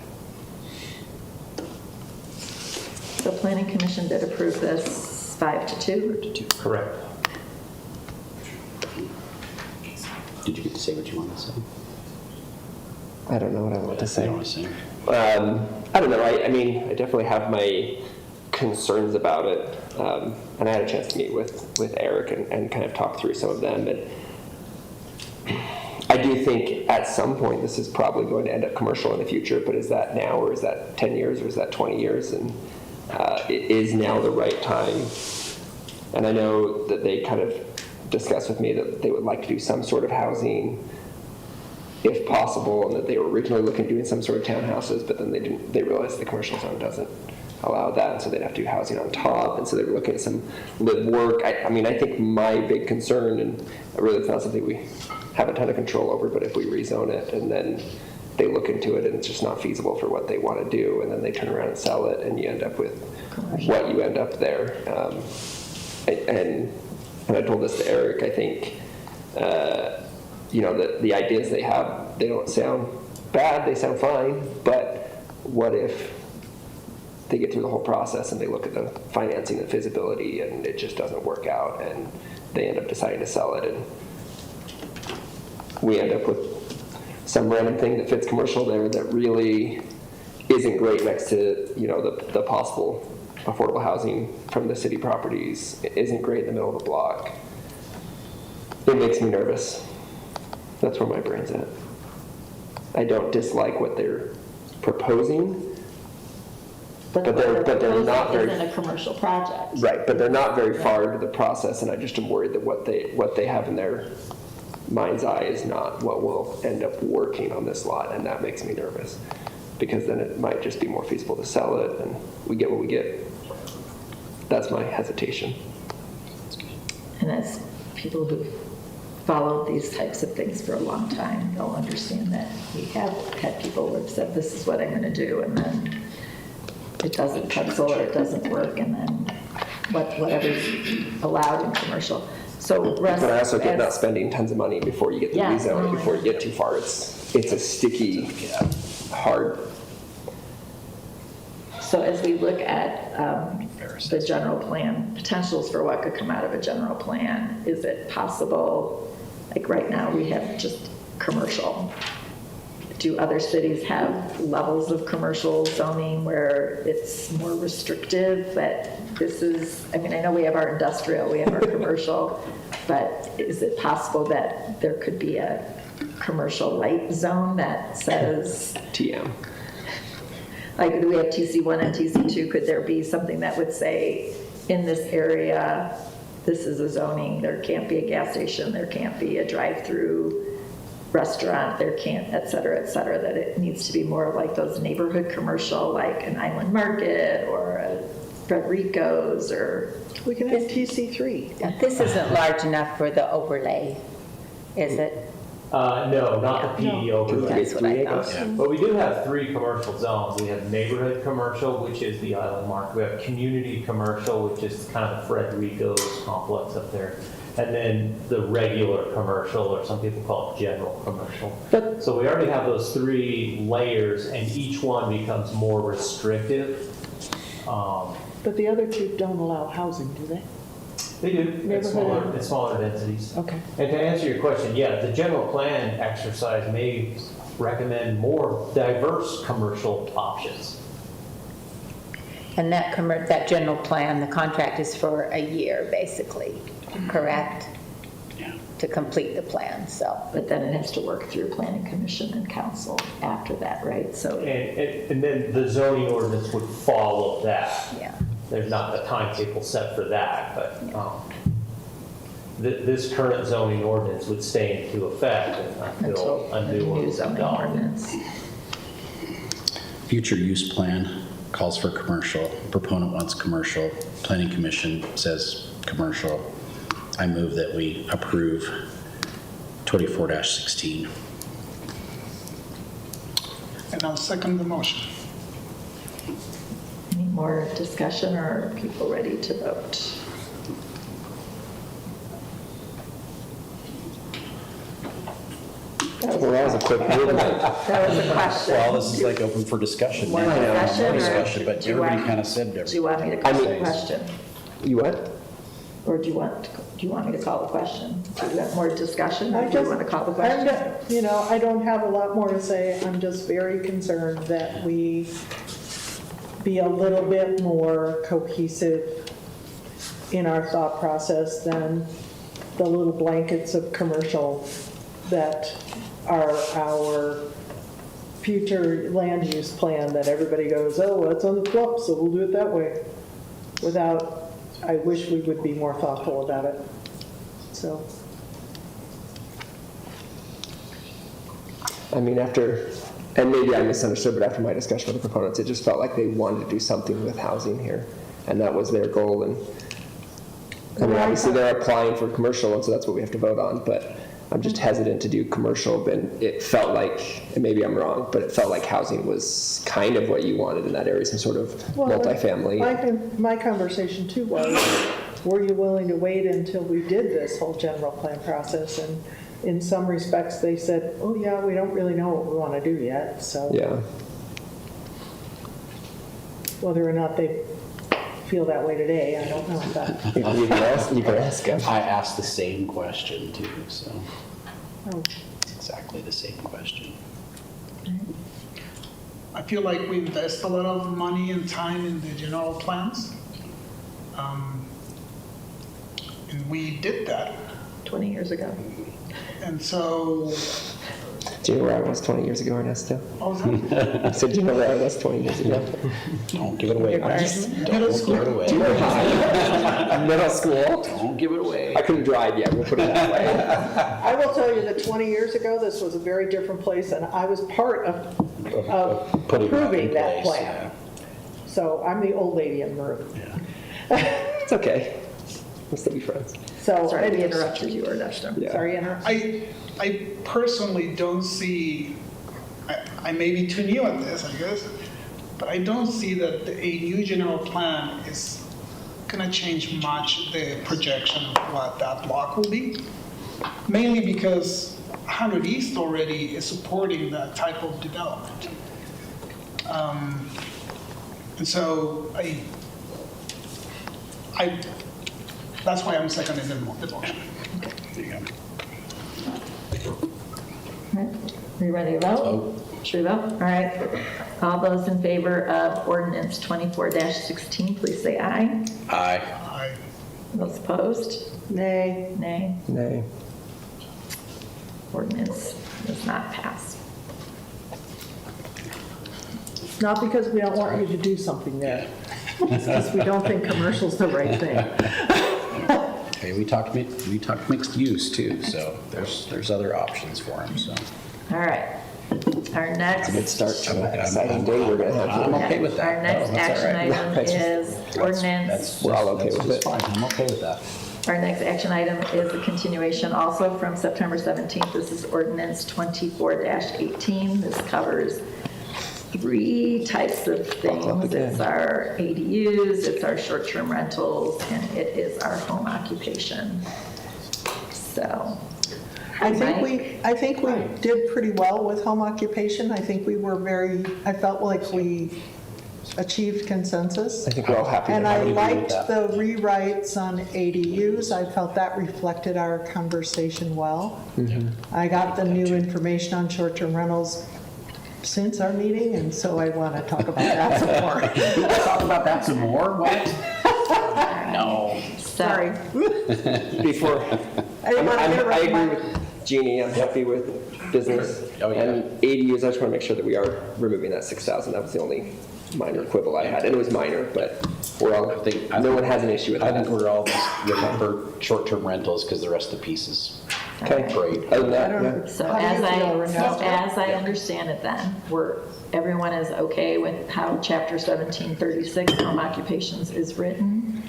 The planning commission did approve this 5-2. Correct. did you get to say what you wanted to say? I don't know what I want to You say. don't want to say? I don't know. I mean, I definitely have my concerns about it. And I had a chance to meet with Eric and kind of talk through some of them. And I do think at some point this is probably going to end up commercial in the future, but is that now, or is that 10 years, or is that 20 years? And it is now the right time. And I know that they kind of discussed with me that they would like to do some sort of housing if possible, and that they were originally looking at doing some sort of townhouses, but then they realized the commercial zone doesn't allow that, and so they'd have to do housing on top, and so they were looking at some live work. I mean, I think my big concern, and really it's not something we have a ton of control over, but if we rezone it and then they look into it and it's just not feasible for what they want to do, and then they turn around and sell it, and you end up with what you end up there. And I told this to Eric, I think, the ideas they have, they don't sound bad, they sound fine, but what if they get through the whole process and they look at the financing and feasibility and it just doesn't work out and they end up deciding to sell it, and we end up with some random thing that fits commercial there that really isn't great next to, the possible affordable housing from the city properties. It isn't great in the middle of the block. It makes me nervous. That's where my brain's at. I don't dislike what they're proposing. But they're not very- Isn't a commercial project. Right, but they're not very far into the process, and I just am worried that what they have in their mind's eye is not what will end up working on this lot, and that makes me nervous. Because then it might just be more feasible to sell it, and we get what we get. That's my hesitation. And as people who've followed these types of things for a long time, they'll understand that we have had people who have said, this is what I'm gonna do, and then it doesn't pencil or it doesn't work, and then whatever's allowed in commercial. So Russ, But I also get not as- spending tons of money before you get the Yeah, rezone, no, I before you get too far. It's a sticky, hard. So as we look at the general plan, potentials for what could come out of a general plan, is it possible, like right now, we have just commercial. Do other cities have levels of commercial zoning where it's more restrictive, but this is, I mean, I know we have our industrial, we have our commercial, but is it possible that there could be a commercial light zone that says, TM. like, we have TC1 and TC2, could there be something that would say, in this area, this is a zoning, there can't be a gas station, there can't be a drive-through restaurant, there can't, et cetera, that it needs to be more like those neighborhood commercial, like an Island Market or a Frederico's, or, We can have TC3. This isn't large enough for the overlay, is it? No, not the PD overlay. That's what I thought. But we do have 3 commercial zones. We have neighborhood commercial, which is the Island Market. We have community commercial, which is kind of the Frederico's complex up there. And then the regular commercial, or some people call it general commercial. But- So we already have those 3 layers, and each one becomes more restrictive. But the other two don't allow housing, do they? They do, Neighborhood. at smaller densities. Okay. And to answer your question, yeah, the general plan exercise may recommend more diverse commercial options. And that general plan, the contract is for a year, basically, correct? Yeah. To complete the plan, so. but then it has to work through planning commission and council after that, right? So, And then the zoning ordinance would follow that. Yeah. There's not a timetable set for that, but this current zoning ordinance would stay into effect until a new one is zoning adopted. ordinance. Future use plan calls for commercial, proponent wants commercial, planning commission says commercial. I move that we approve 24-16. And I'll second the motion. Any more discussion, or are people ready to vote? Well, that was a quick movement. That was a question. Well, this is like open for discussion. More now. discussion, More or discussion, but do you everybody want- kind of said Do you everything. want me to call the mean- question? You what? Or do you want me to call the question? Do you have more discussion, or I do you just, want to call the question? I don't have a lot more to say. I'm just very concerned that we be a little bit more cohesive in our thought process than the little blankets of commercial that are our future land use plan, that everybody goes, oh, that's on the flip, so we'll do it that way. Without, I wish we would be more thoughtful about it. So, I mean, after, and maybe I misunderstood, but after my discussion with the proponents, it just felt like they wanted to do something with housing here, and that was their goal. And I mean, obviously they're applying for commercial, and so that's what we have to vote on. But I'm just hesitant to do commercial. But it felt like, and maybe I'm wrong, but it felt like housing was kind of what you wanted in that area, some sort of multifamily. My conversation too was, were you willing to wait until we did this whole general plan process? And in some respects, they said, oh yeah, we don't really know what we want to do yet, so. Yeah. Whether or not they feel that way today, I don't know, but. You can ask them. I asked the same question too, so Oh. it's exactly the same question. I feel like we invest a lot of money and time in the general plans. And we did that. 20 years ago. And so, Do you know where I was 20 years ago, Ernesto? what was that? I said, do you know where I was 20 years ago? Don't give it away. I'm just Don't give it away. junior high, middle school. Don't give it away. I couldn't drive yet, we'll put it that way. I will tell you that 20 years ago, this was a very different place, and I was part of Putting that in approving that place, plan. So I'm the old lady in the room. It's okay. We'll still be friends. So, Sorry we anyways, interrupted you, Ernesto. Yeah. sorry, interrupt. I personally don't see, I may be too new at this, I guess, but I don't see that a new general plan is gonna change much the projection of what that block will be. Mainly because 100 East already is supporting that type of development. And so that's why I'm seconding the motion. There you go. Are you ready to vote? Should we vote? All right. All those in favor of ordinance 24-16, please say aye. Aye. Aye. Those opposed? Nay. Nay. Nay. Ordinance does not pass. It's not because we don't want you to do something there. It's because we don't think commercial's the right thing. Okay, we talked mixed use too, so there's other options for them, so. All right. Our next. Good start to an exciting day we're gonna have I'm here. okay with that. Our next No, that's all action right. item is ordinance. We're all okay with That's it. fine, I'm okay with that. Our next action item is a continuation also from September 17th. This is ordinance 24-18. This covers 3 types of things. It's our ADUs, it's our short-term rentals, and it is our home occupation. So. I think we did pretty well with home occupation. I think I felt like we achieved consensus. I think we're all happy. And with I how we do liked that. the rewrites on ADUs. I felt that reflected our conversation well. I got the new information on short-term rentals since our meeting, and so I want to talk about that some more. We can talk about that some more, what? No. Sorry. Before, I didn't want to I interrupt agree my- with Jeannie, I'm happy with business. Oh, yeah. And ADUs, I just want to make sure that we are removing that 6,000. That was the only minor quibble I had, and it was minor, but we're all, no one has an issue with I that. think we're all remember short-term rentals because the rest of the pieces. Okay, Great. other than I that, don't yeah. know. So How do you feel, Ernesto? as I understand it then, everyone is okay with how chapter 1736 home occupations is written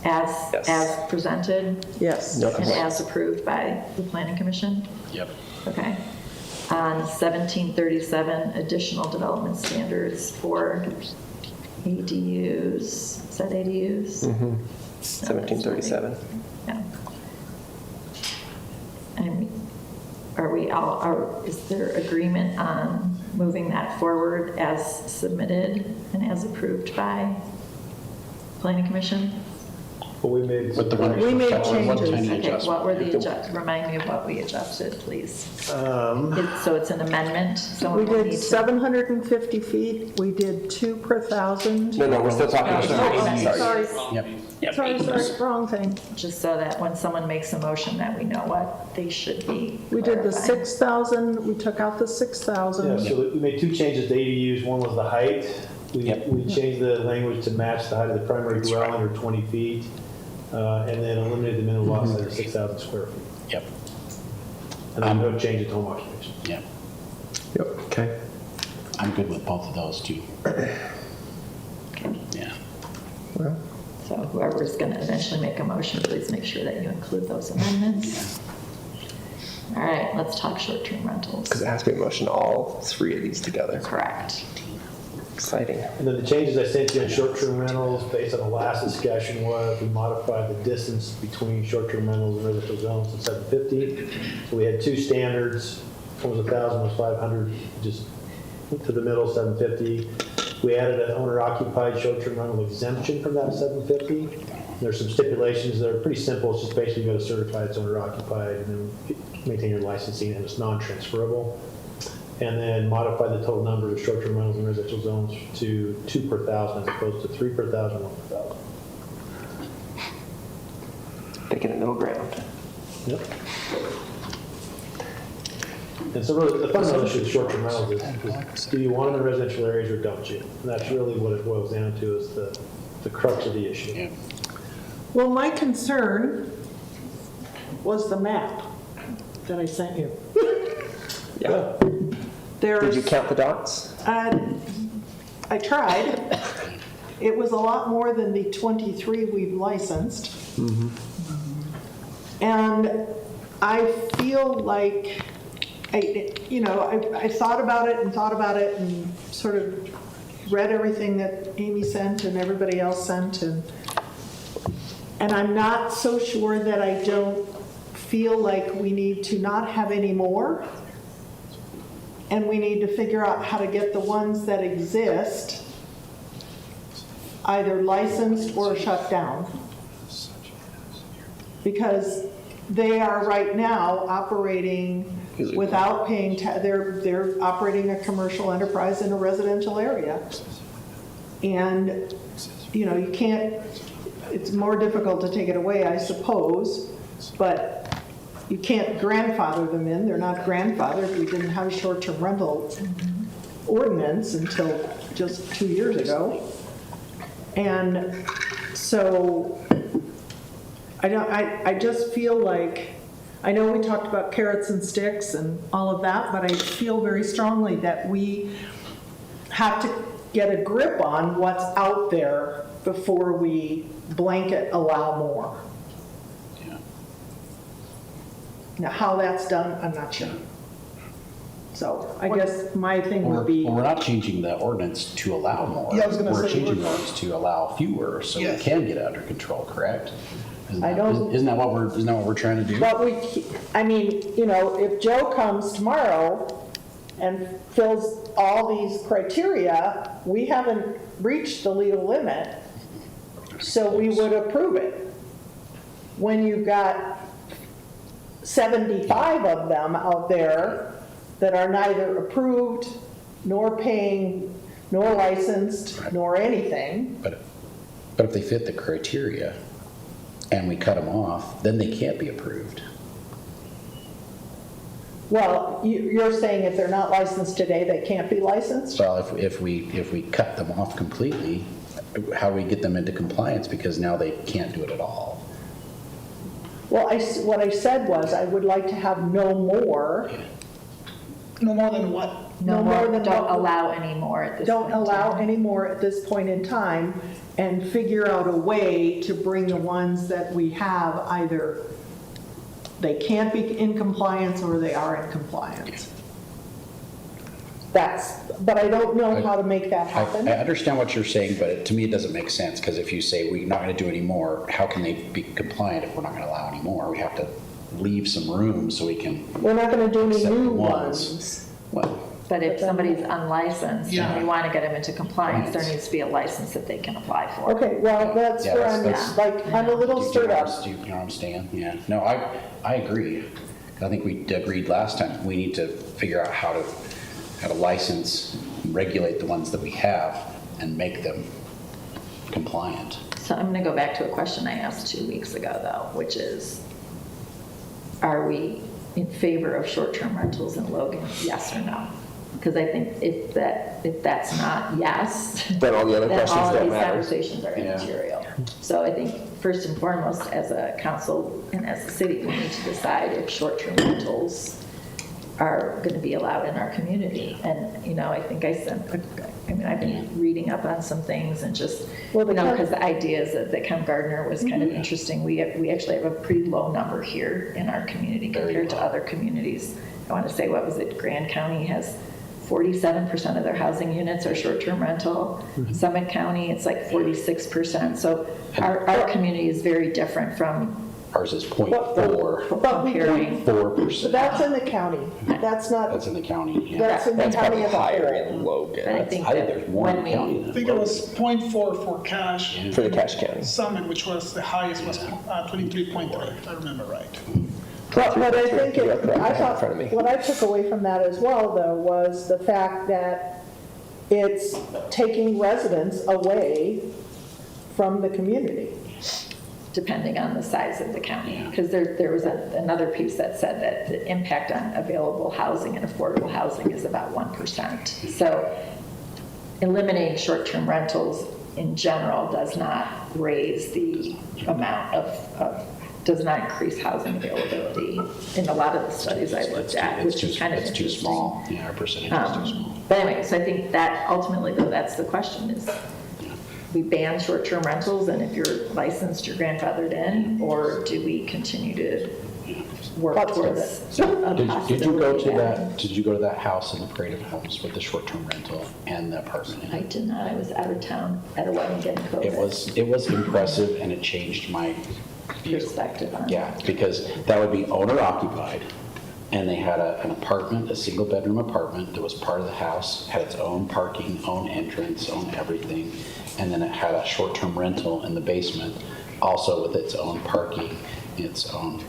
Yes. as presented Yes. No and complaints. as approved by the planning commission? Yep. Okay. On 1737, additional development standards for ADUs. Is that ADUs? 1737. Yeah. And is there agreement on moving that forward as submitted and as approved by planning commission? Well, we made. With the one. We made one changes. tiny Okay, adjustment. what were the remind me of what we adjusted, please. Um, So it's an amendment, so We we'll did need to. 750 feet, we did 2 per thousand. No, we're still talking Oh, about sorry. sorry. Yep. Sorry, wrong thing. Just so that when someone makes a motion that we know what they should be. We did the clarifying. 6,000, we took out the 6,000. Yeah, so we made 2 changes to ADUs. One was the height. We changed the language to match the height of the primary dwelling, or 20 feet, and then eliminated the minimum lot size of 6,000 square feet. Yep. And then no change to home occupation. Yep. Yep, okay. I'm good with both of those too. Yeah. Well, So whoever's going to eventually make a motion, please make sure that you include those amendments. All right, let's talk short-term rentals. because it has to be a motion, all 3 of these together. Correct. Exciting. And then the changes I sent you in short-term rentals, based on the last discussion, was we modified the distance between short-term rentals and residential zones to 750. So we had 2 standards. One was 1,000, was 500, just to the middle, 750. We added an owner-occupied short-term rental exemption from that 750. There's some stipulations that are pretty simple. It's just basically you got to certify it's owner-occupied and then maintain your licensing, and it's non-transferable. And then modify the total number of short-term rentals in residential zones to 2 per 1,000 as opposed to 3 per 1,000, 1 per 1,000. Picking a middle ground. Yep. And so really, the fundamental issue of short-term rentals is do you want them in residential areas or don't you? And that's really what it boils down to, is the crux of the issue. Yeah. Well, my concern was the map that I sent you. Yeah. There's, Did you count the dots? I tried. It was a lot more than the 23 we've licensed. And I feel like, I thought about it and sort of read everything that Amy sent and everybody else sent, and I'm not so sure that I don't feel like we need to not have any more, and we need to figure out how to get the ones that exist either licensed or shut down. Because they are right now operating without paying, they're operating a commercial enterprise in a residential area. And, you can't, it's more difficult to take it away, I suppose, but you can't grandfather them in. They're not grandfathered. We didn't have a short-term rental ordinance until just 2 years ago. And so I just feel like, I know we talked about carrots and sticks and all of that, but I feel very strongly that we have to get a grip on what's out there before we blanket allow more. Yeah. Now, how that's done, I'm not sure. So I guess my thing would be, We're not changing the ordinance to allow more. Yeah, I was gonna We're say, changing we're- the ordinance to allow fewer, so we Yes. can get it under control, correct? Isn't I that- don't- Isn't that what we're trying to do? but if Joe comes tomorrow and fills all these criteria, we haven't reached the legal limit, so we would approve it. When you've got 75 of them out there that are neither approved, nor paying, nor licensed, nor anything. But if they fit the criteria and we cut them off, then they can't be approved. Well, you're saying if they're not licensed today, they can't be licensed? Well, if we cut them off completely, how do we get them into compliance? Because now they can't do it at all. Well, what I said was I would like to have no more. No more than what? No more than Don't what- allow any more at this Don't point in allow time. any more at this point in time, and figure out a way to bring the ones that we have, either they can't be in compliance or they are in compliance. But I don't know how to make that happen. I understand what you're saying, but to me, it doesn't make sense, because if you say we're not going to do any more, how can they be compliant if we're not going to allow any more? We have to leave some room so we can We're not gonna do any accept new ones. ones. Well, But if somebody's unlicensed Yeah. and we want to get them into compliance, there Right. needs to be a license that they can apply for. Okay, well, that's Yeah, where that's- I'm a little do you stirred up. Do you know what I'm saying? Yeah. No, I agree. I think we agreed last time. We need to figure out how to license, regulate the ones that we have and make them compliant. So I'm going to go back to a question I asked 2 weeks ago, though, which is, are we in favor of short-term rentals in Logan, yes or no? Because I think if that's not yes, Then all the other then questions all of don't these matter. conversations are Yeah. immaterial. So I think first and foremost, as a council and as a city, we need to decide if short-term rentals are going to be allowed in our community. And, I think I've been reading up on some things and just, Well, because the ideas that Ken Gardner was kind of interesting. We actually have a pretty low number here in our community compared to other communities. I want to say, what was it, Grand County has 47% of their housing units are short-term rental. Summit County, it's like 46%. So our community is very different from Ours is 0.4%. But we comparing. So that's in the county. That's not, That's in the county. Yeah. that's in the That's county probably as a higher whole. in Logan. But I I think think there's more in when the we, county than I think it was 0.4 for cash. for the cash county. Summit, which was the highest, was 23.3, if I remember right. But I think, You're correct. I In front of me. thought, what I took away from that as well, though, was the fact that it's taking residents away from the community. depending on the size of the county. Because there was another piece that said that the impact on available housing and affordable housing is about 1%. So eliminating short-term rentals in general does not raise the amount does not increase housing availability in a lot of the studies I looked at, which is kind of It's too interesting. small. Yeah, our percentage is too small. But anyway, so I think that ultimately, though, that's the question is, we ban short-term rentals, and if you're licensed, you're grandfathered in, or do we continue to work towards a Did you go to possibility of that, did you go to that house in the Parade of Homes with the short-term rental and the apartment in I it? did not, I was out of town at a wedding getting COVID. It was impressive, and it changed my view. Perspective on it. Yeah, because that would be owner occupied, and they had an apartment, a single bedroom apartment that was part of the house, had its own parking, own entrance, own everything, and then it had a short-term rental in the basement, also with its own parking, its own,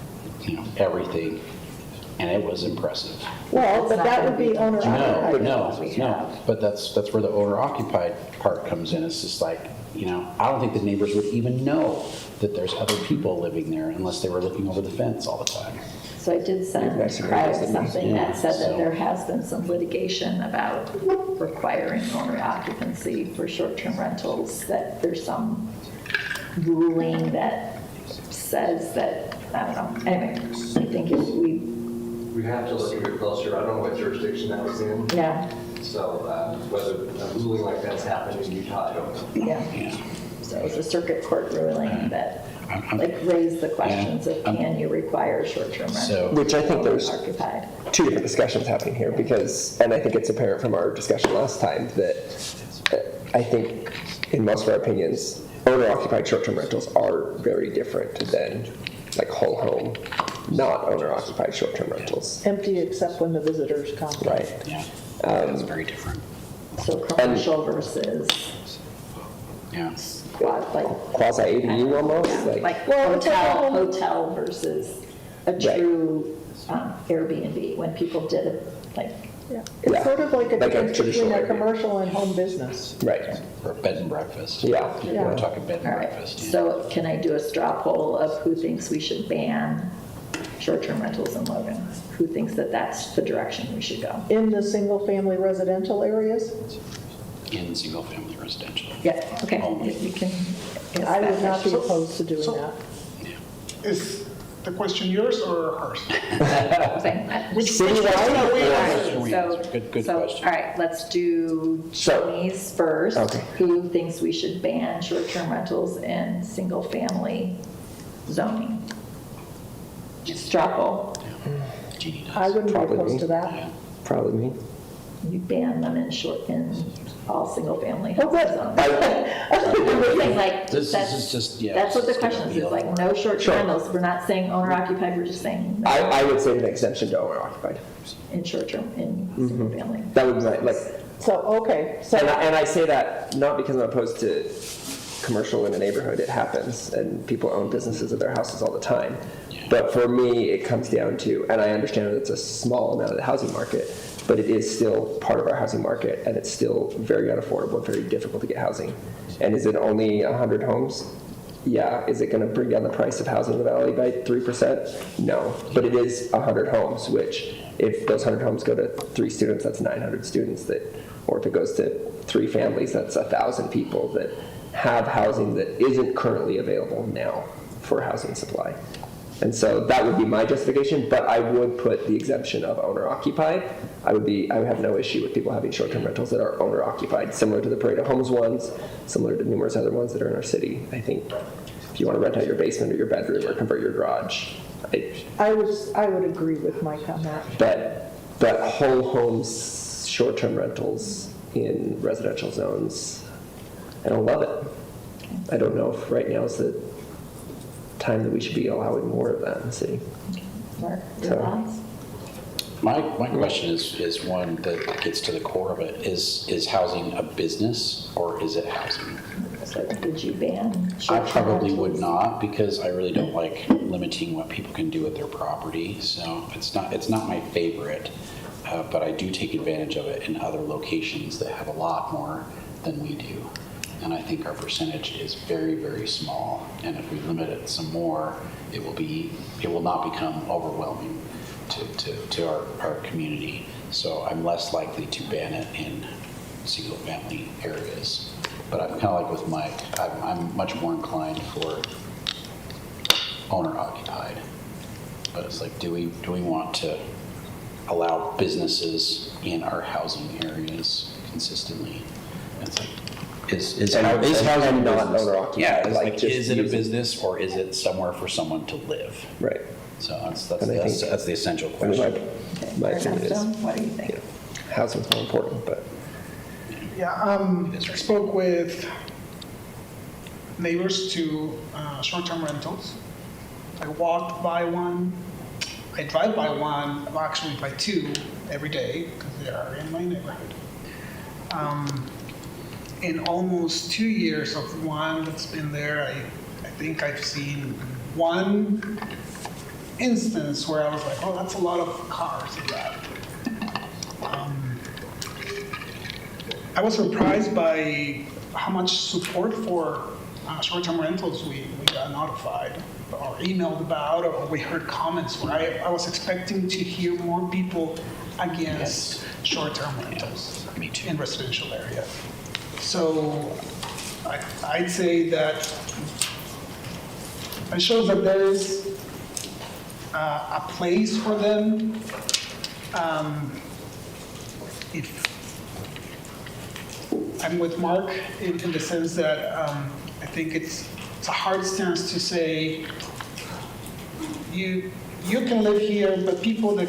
everything, and it was impressive. Well, but that would be owner occupied. No, but that's where the owner occupied part comes in. It's just like, I don't think the neighbors would even know that there's other people living there unless they were looking over the fence all the time. So I did send Nice to hear Craig this. something Yeah, that said that so- there has been some litigation about requiring owner occupancy for short-term rentals, that there's some ruling that says that, I don't know. Anyway, I think if We have to look at it closer. I don't know what jurisdiction that was in. yeah, So whether a ruling like that's happened in Utah, I don't know. yeah. Yeah. So it was a circuit court ruling that I'm- raised the questions of can you require short-term So- rentals? Which I think there's Occupied. two different discussions happening here because, and I think it's apparent from our discussion last time that I think in most of our opinions, owner-occupied short-term rentals are very different than like whole home, not owner-occupied short-term rentals. Empty except when the visitors come. Right. Yeah, it's very different. So commercial versus Yeah. like Quasi ADU almost, like Well, hotel versus a true Airbnb, when people did it, like, Yeah. It's Yeah. sort of like a Like a difference traditional between a Airbnb. commercial and home business. right. Or bed and breakfast. Yeah. We're talking bed and all right. breakfast. Yeah. So can I do a straw poll of who thinks we should ban short-term rentals in Logan? Who thinks that that's the direction we should go? In the single-family residential areas, In single-family residential. Yeah, okay, Only. you can. ask I that would not be question. opposed to doing So- that. Is the question yours or hers? Saying that. Which question are we answering? So, Good so, question. all right, let's do So- Jamie's first. Okay. Who thinks we should ban short-term rentals in single-family zoning? Straw poll, Jeannie does. I wouldn't be Probably opposed me. to that. Yeah. Probably me. you ban them in all single-family Oh, houses. I'm just saying, like, This that's- is just, yeah. That's what the it's gonna question is, be it's a- like, no short-term Sure. rentals. We're not saying owner-occupied, we're just saying no I would say an exemption to owner occupied. in short-term, in single-family. That would be like, So, okay, so and I say that not because I'm opposed to commercial in a neighborhood. It happens, and people own businesses at their houses all the time. But for me, it comes down to, and I understand that it's a small amount of the housing market, but it is still part of our housing market, and it's still very unaffordable, very difficult to get housing. And is it only 100 homes? Yeah. Is it going to bring down the price of housing in the valley by 3%? No. But it is 100 homes, which if those 100 homes go to 3 students, that's 900 students that, or if it goes to 3 families, that's 1,000 people that have housing that isn't currently available now for housing supply. And so that would be my justification, but I would put the exemption of owner occupied. I would have no issue with people having short-term rentals that are owner occupied, similar to the Parade of Homes ones, similar to numerous other ones that are in our city. I think if you want to rent out your basement or your bedroom or convert your garage, I would agree with Mike on that. but whole homes, short-term rentals in residential zones, I don't love it. I don't know if right now is the time that we should be allowing more of that in the city. Mark, your So- thoughts? My question is one that gets to the core of it. Is housing a business or is it housing? So would you ban I short-term probably would rentals? not because I really don't like limiting what people can do with their property. So it's not my favorite, but I do take advantage of it in other locations that have a lot more than we do. And I think our percentage is very, very small. And if we limit it some more, it will not become overwhelming to our community. So I'm less likely to ban it in single-family areas. But I'm kind of like with Mike, I'm much more inclined for owner-occupied. But it's like, do we want to allow businesses in our housing areas consistently? It's like, is housing not business? owner-occupied, Yeah, it's like like, just is it a using- business or is it somewhere for someone to live? Right. So that's And I think- the essential I mean, question. my opinion is, Ernesto, what do you think? housing's more important, but Yeah, I spoke with neighbors to short-term rentals. I walked by one, I drive by one, well, actually by two every day because they are in my neighborhood. In almost 2 years of one that's been there, I think I've seen one instance where I was like, oh, that's a lot of cars in that. I was surprised by how much support for short-term rentals we got notified or emailed about, or we heard comments where I was expecting to hear more people against short-term rentals Me too. in residential areas. So I'd say that it shows that there is a place for them. If I'm with Mark in the sense that I think it's a hard stance to say you can live here, but people that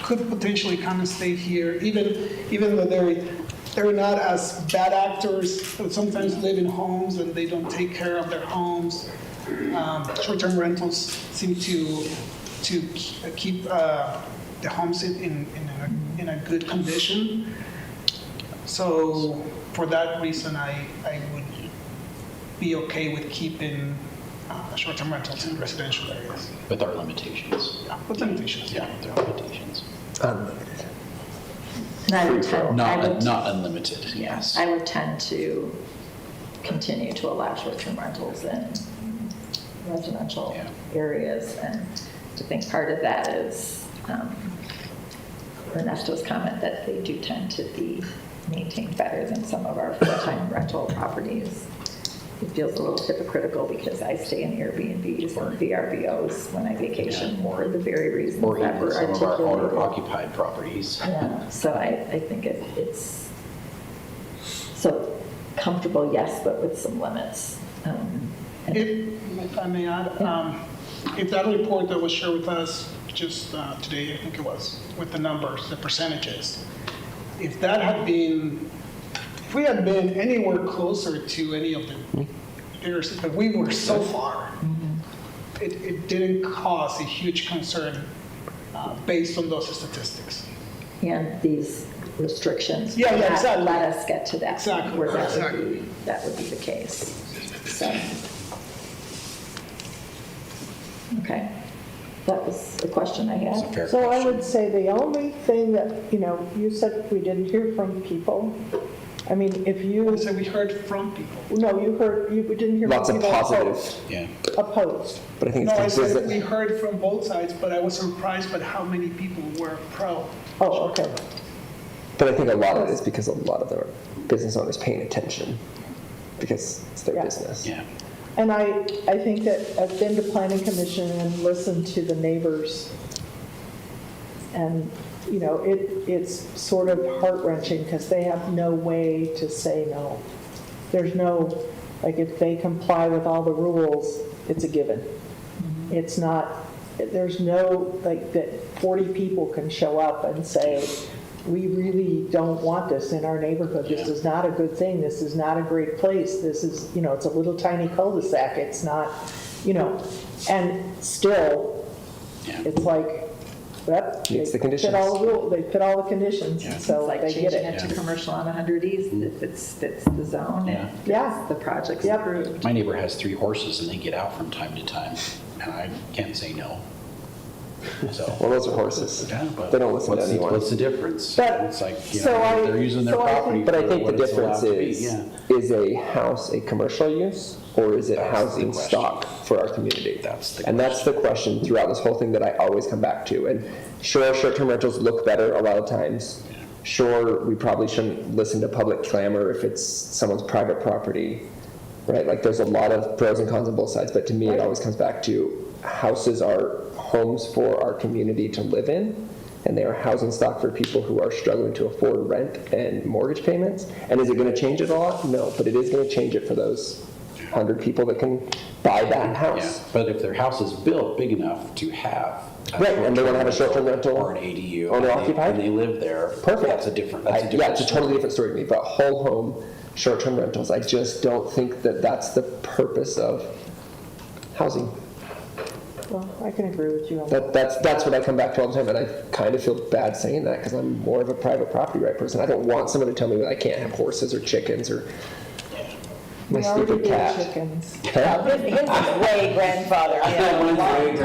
could potentially come and stay here, even though they're not as bad actors, but sometimes live in homes and they don't take care of their homes. Short-term rentals seem to keep the homes in a good condition. So for that reason, I would be okay with keeping short-term rentals in residential areas. With our limitations. Yeah, with limitations, yeah. With our limitations. unlimited. And I would tend, Not unlimited, yes. I would tend to continue to allow short-term rentals in residential Yeah. areas. And I think part of that is Ernesto's comment that they do tend to be maintained better than some of our full-time rental properties. It feels a little hypocritical because I stay in Airbnbs and VRBOs when I vacation for the very reasons Or that even were some of our articulated. owner-occupied properties. Yeah, so I think it's, so comfortable, yes, but with some limits. And If I may add, if that report that was shared with us just today, I think it was, with the numbers, the percentages, if that had been, if we had been anywhere closer to any of the areas, but we were so far, it didn't cause a huge concern based on those statistics. And these restrictions. Yeah, will not exactly. Let us get to that. Exactly, Where exactly. that would be the case. So. Okay, that was a question I It's a had. fair So I question. would say the only thing that, you said we didn't hear from people. I mean, if you, So we heard from people. no, you didn't hear from Lots of people positive, Yeah. opposed. but I think No, I it's said we consistent. heard from both sides, but I was surprised by how many people were pro. Oh, okay. But I think a lot of it is because a lot of the business owners paying attention because it's their Yeah. business. Yeah. And I think that I've been to planning commission and listened to the neighbors. And, it's sort of heart-wrenching because they have no way to say no. There's no, like, if they comply with all the rules, it's a given. It's not, there's no, like, that 40 people can show up and say, we really don't want this in our neighborhood. This is not a good thing. This is not a great place. This is, it's a little tiny cul-de-sac. It's not, and still, Yeah. it's like, yep. Meets the They conditions. fit all the rules, they fit all the conditions, Yeah. so It's like they get changing it. it to commercial on 100 East, if it fits the zone and Yeah. the project's Yep. approved. My neighbor has 3 horses and they get out from time to time, and I can't say no. So, Well, those are horses. yeah, but They don't listen to what's anyone. What's the difference? But- It's like, you so know, I- they're using their so I think- property. But I for think the what it's difference allowed to be, is, yeah. is a house a commercial use or is it That's the housing question. stock for our community? That's the And that's the question throughout this whole thing that I always come back to. And sure, short-term rentals look better a lot of times. Sure, we probably shouldn't listen to public clamor if it's someone's private property, right? Like there's a lot of pros and cons on both sides, but to me, it always comes back to houses are homes for our community to live in, and they are housing stock for people who are struggling to afford rent and mortgage payments. And is it going to change it a lot? No, but it is going to change it for those 100 people that can buy that Yeah, house. but if their house is built big enough to have. a Right, and they wanna have a short-term rental, Or an ADU. owner and they- occupied? And they live there. Perfect. That's a different Yeah, it's a totally story. different story to me, but whole home, short-term rentals, I just don't think that that's the purpose of housing. Well, I can agree with you on that. That's what I come back to all the time, and I kind of feel bad saying that because I'm more of a private property right person. I don't want someone to tell me that I can't have horses or chickens or my We already stupid did cat. chickens. Huh? His is way grandfather. I never got it.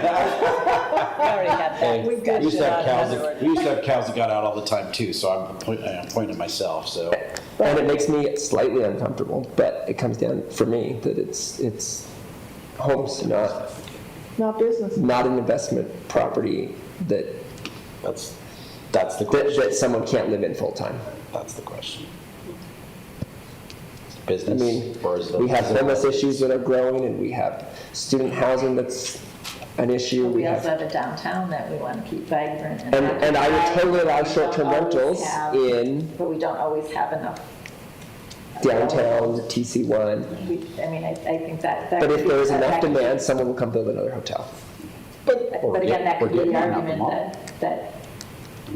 I already got that. We We used to have cows discussion. that, we used to have cows that got out all the time too, so I'm pointing at myself, so. And it makes me slightly uncomfortable, but it comes down for me that it's homes, Not business. not an investment property that That's the that, question. that someone can't live in full time. That's the question. I Business, mean, or is the? we have homeless issues that are growing, and we have student housing that's an issue. We also have a downtown that we want to keep vibrant. And I would totally allow We don't short-term always rentals have- in But we don't always have enough. downtown, TC1. I mean, I think that. But if there is that enough could be- demand, someone will come build another hotel. But again, that could be the getting out the argument mall. that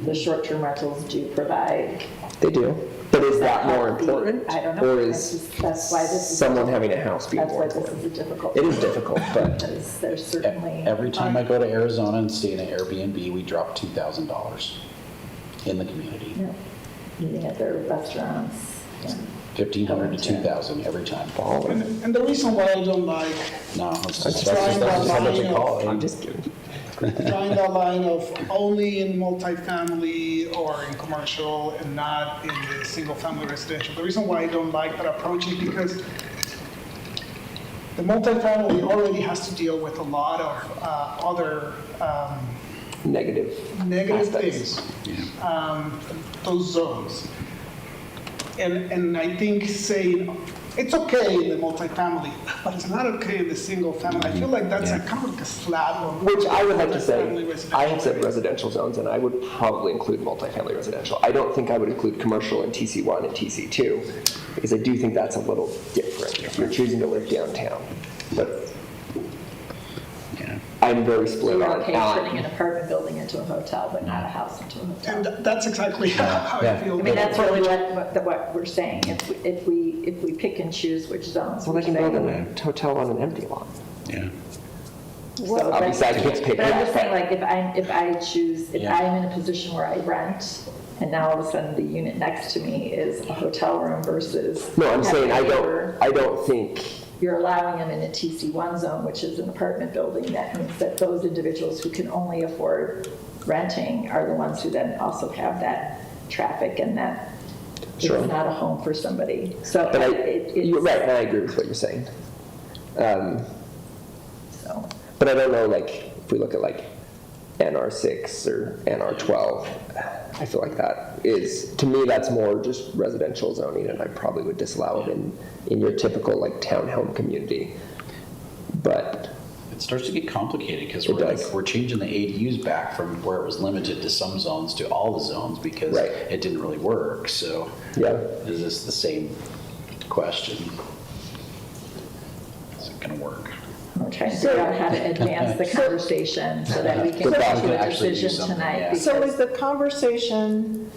the short-term rentals do provide. They do. But is that more important? I don't know. Or That's is that's why this is. someone having a house being That's more why this important? is a difficult. It is difficult, but Because there's certainly. Every time I go to Arizona and stay in an Airbnb, we drop $2,000 in the community. Yeah, eating at their restaurants. and- 1,500 to 2,000 every time. And the reason why I don't like No, that's That's just how much it costs. I'm just kidding. drawing that line of only in multifamily or in commercial and not in the single-family residential. The reason why I don't like that approach is because the multifamily already has to deal with a lot of other Negative. negative aspects. things, those zones. And I think saying, it's okay in the multifamily, but it's not okay in the single family. I feel like that's a kind of like a slap on. Which I would like to say, multifamily residential. I have said residential zones, and I would probably include multifamily residential. I don't think I would include commercial in TC1 and TC2, because I do think that's a little different if you're choosing to live downtown. But Yeah. I'm very So split you're on okay turning an apartment building into a hotel, but not a house into a hotel? And that's exactly how I Yeah. feel. I mean, that's really what we're saying. If we pick and choose which zones. Well, they we can say- build a hotel on an empty lot. Yeah. So Obviously, I can't pick But I'm just that. saying, like, if Yeah. I'm in a position where I rent, and now all of a sudden the unit next to me is a hotel room versus. No, I'm saying having a neighbor, I don't think, You're allowing them in a TC1 zone, which is an apartment building. That means that those individuals who can only afford renting are the ones who then also have that traffic and that Sure. it's not a home for somebody. So but it's. you're right, and I agree with what you're saying. So. But I don't know, like, if we look at like NR6 or NR12, I feel like that is, to me, that's more just residential zoning, and I probably would disallow it in your typical like townhome community. But It starts to get complicated because It does. we're changing the ADUs back from where it was limited to some zones to all the zones because Right. it didn't really work. So yeah, is this the same question? Is it going to work? We're trying to figure out how to advance the conversation so that we can So come that to we a can actually do decision something, tonight. yeah. So because- is the conversation,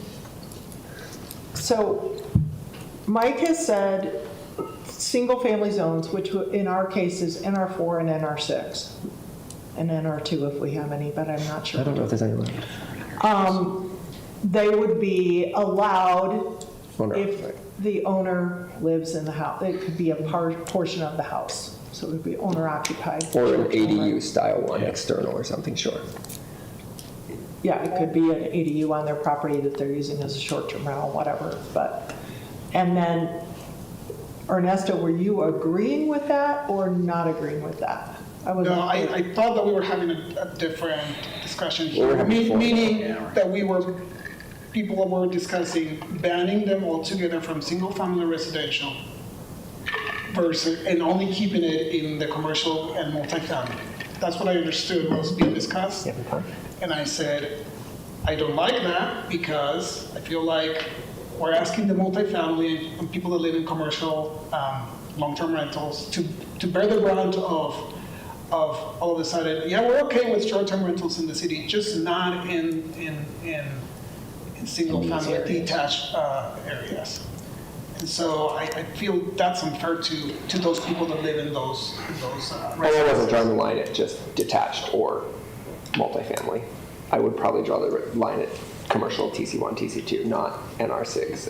so Mike has said single-family zones, which in our case is NR4 and NR6, and NR2 if we have any, but I'm not I sure. don't know if there's any left. They would be allowed Owner if occupied. the owner lives in the house. It could be a portion of the house. So it would be owner occupied. Or an ADU style one, external or something, sure. Yeah, it could be an ADU on their property that they're using as a short-term rental, whatever, but, and then, Ernesto, were you agreeing with that or not agreeing with that? No, I thought that we were having a different discussion We were here, having four. meaning that people were discussing banning them altogether from single-family residential versus, and only keeping it in the commercial and multifamily. That's what I understood was being discussed. And I said, I don't like that because I feel like we're asking the multifamily and people that live in commercial long-term rentals to bear the brunt of all of a sudden, yeah, we're okay with short-term rentals in the city, just not in single-family detached areas. And so I feel that's unfair to those people that live in those And I wasn't drawing the line at just detached or multifamily. I would probably draw the line at commercial TC1, TC2, not NR6,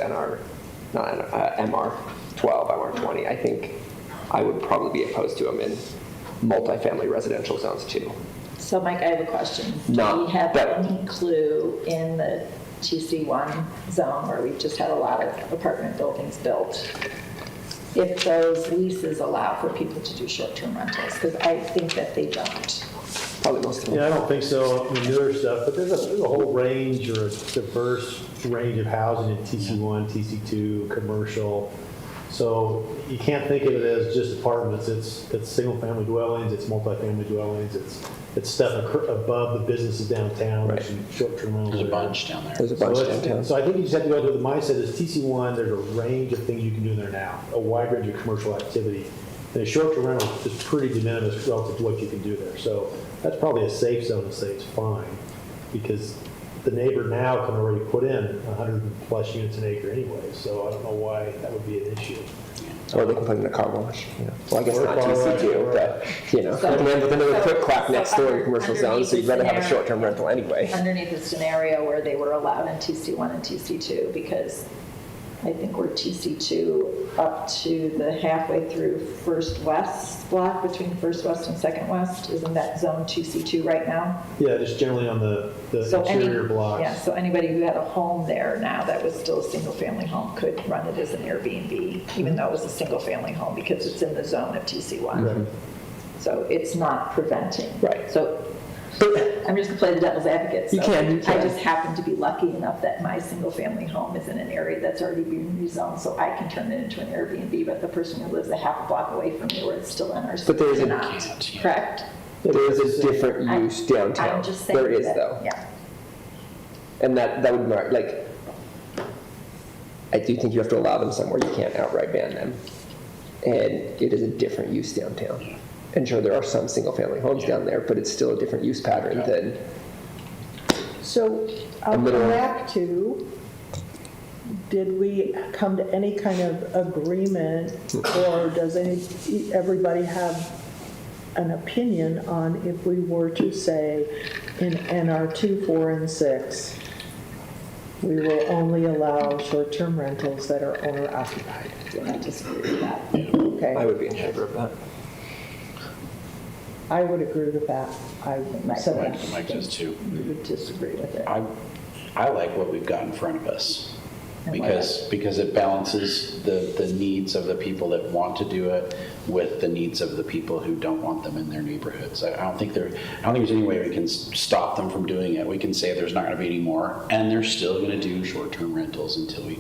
MR12, MR20. I think I would probably be opposed to them in multifamily residential zones too. So Mike, I have a question. Do No, we have that- any clue in the TC1 zone where we've just had a lot of apartment buildings built, if those leases allow for people to do short-term rentals? Because I think that they don't. Probably most of them. Yeah, I don't think so, in the newer stuff, but there's a whole range or a diverse range of housing in TC1, TC2, commercial. So you can't think of it as just apartments. It's single-family dwellings, it's multifamily dwellings, it's stuff above the businesses downtown. There's some short-term rentals. There's a there. bunch down there. There's a bunch So it's- downtown. So I think you just have to go into the mindset is TC1, there's a range of things you can do there now, a wide range of commercial activity. And a short-term rental is pretty de minimis relative to what you can do there. So that's probably a safe zone to say it's fine, because the neighbor now can already put in 100+ units an acre anyway, so I don't know why that would be an issue. Or they can put in a car wash, you know. Well, I guess Or a not car wash, TC2, or- but, you know, and then another quick clap next door in your commercial zone, so you'd rather have a short-term rental anyway. Underneath the scenario where they were allowed in TC1 and TC2, because I think we're TC2 up to the halfway through First West block, between First West and Second West. Isn't that zone TC2 right now? Yeah, just generally on the So interior blocks. Yeah, so anybody who had a home there now that was still a single-family home could run it as an Airbnb, even though it was a single-family home, because it's in the zone of TC1. So it's not preventing. Right. So I'm just gonna play the devil's advocate. You So can. I just happen to be lucky enough that my single-family home is in an area that's already been rezoned, so I can turn it into an Airbnb, but the person who lives a half a block away from me where it's still NRC But there is a- cannot, Can't, yeah. correct? There is a different use downtown. I'm just saying There is that- though. Yeah. And that would mark, like, I do think you have to allow them somewhere, you can't outright ban them. And it is a different use downtown. And sure, there are some single-family homes down there, but it's still a different use pattern than, So I'll come back to, did we come to any kind of agreement, or does everybody have an opinion on if we were to say in NR2, 4, and 6, we will only allow short-term rentals that are owner occupied? I disagree with that. Okay, I would be in favor of that. I would agree with that. I said that. Mike does too. You would disagree with it. I like what we've got in front of us, And why because it balances the needs of the people that want to do it with the needs of the people who don't want them in their neighborhoods. I don't think there's any way we can stop them from doing it. We can say there's not going to be any more, and they're still going to do short-term rentals until we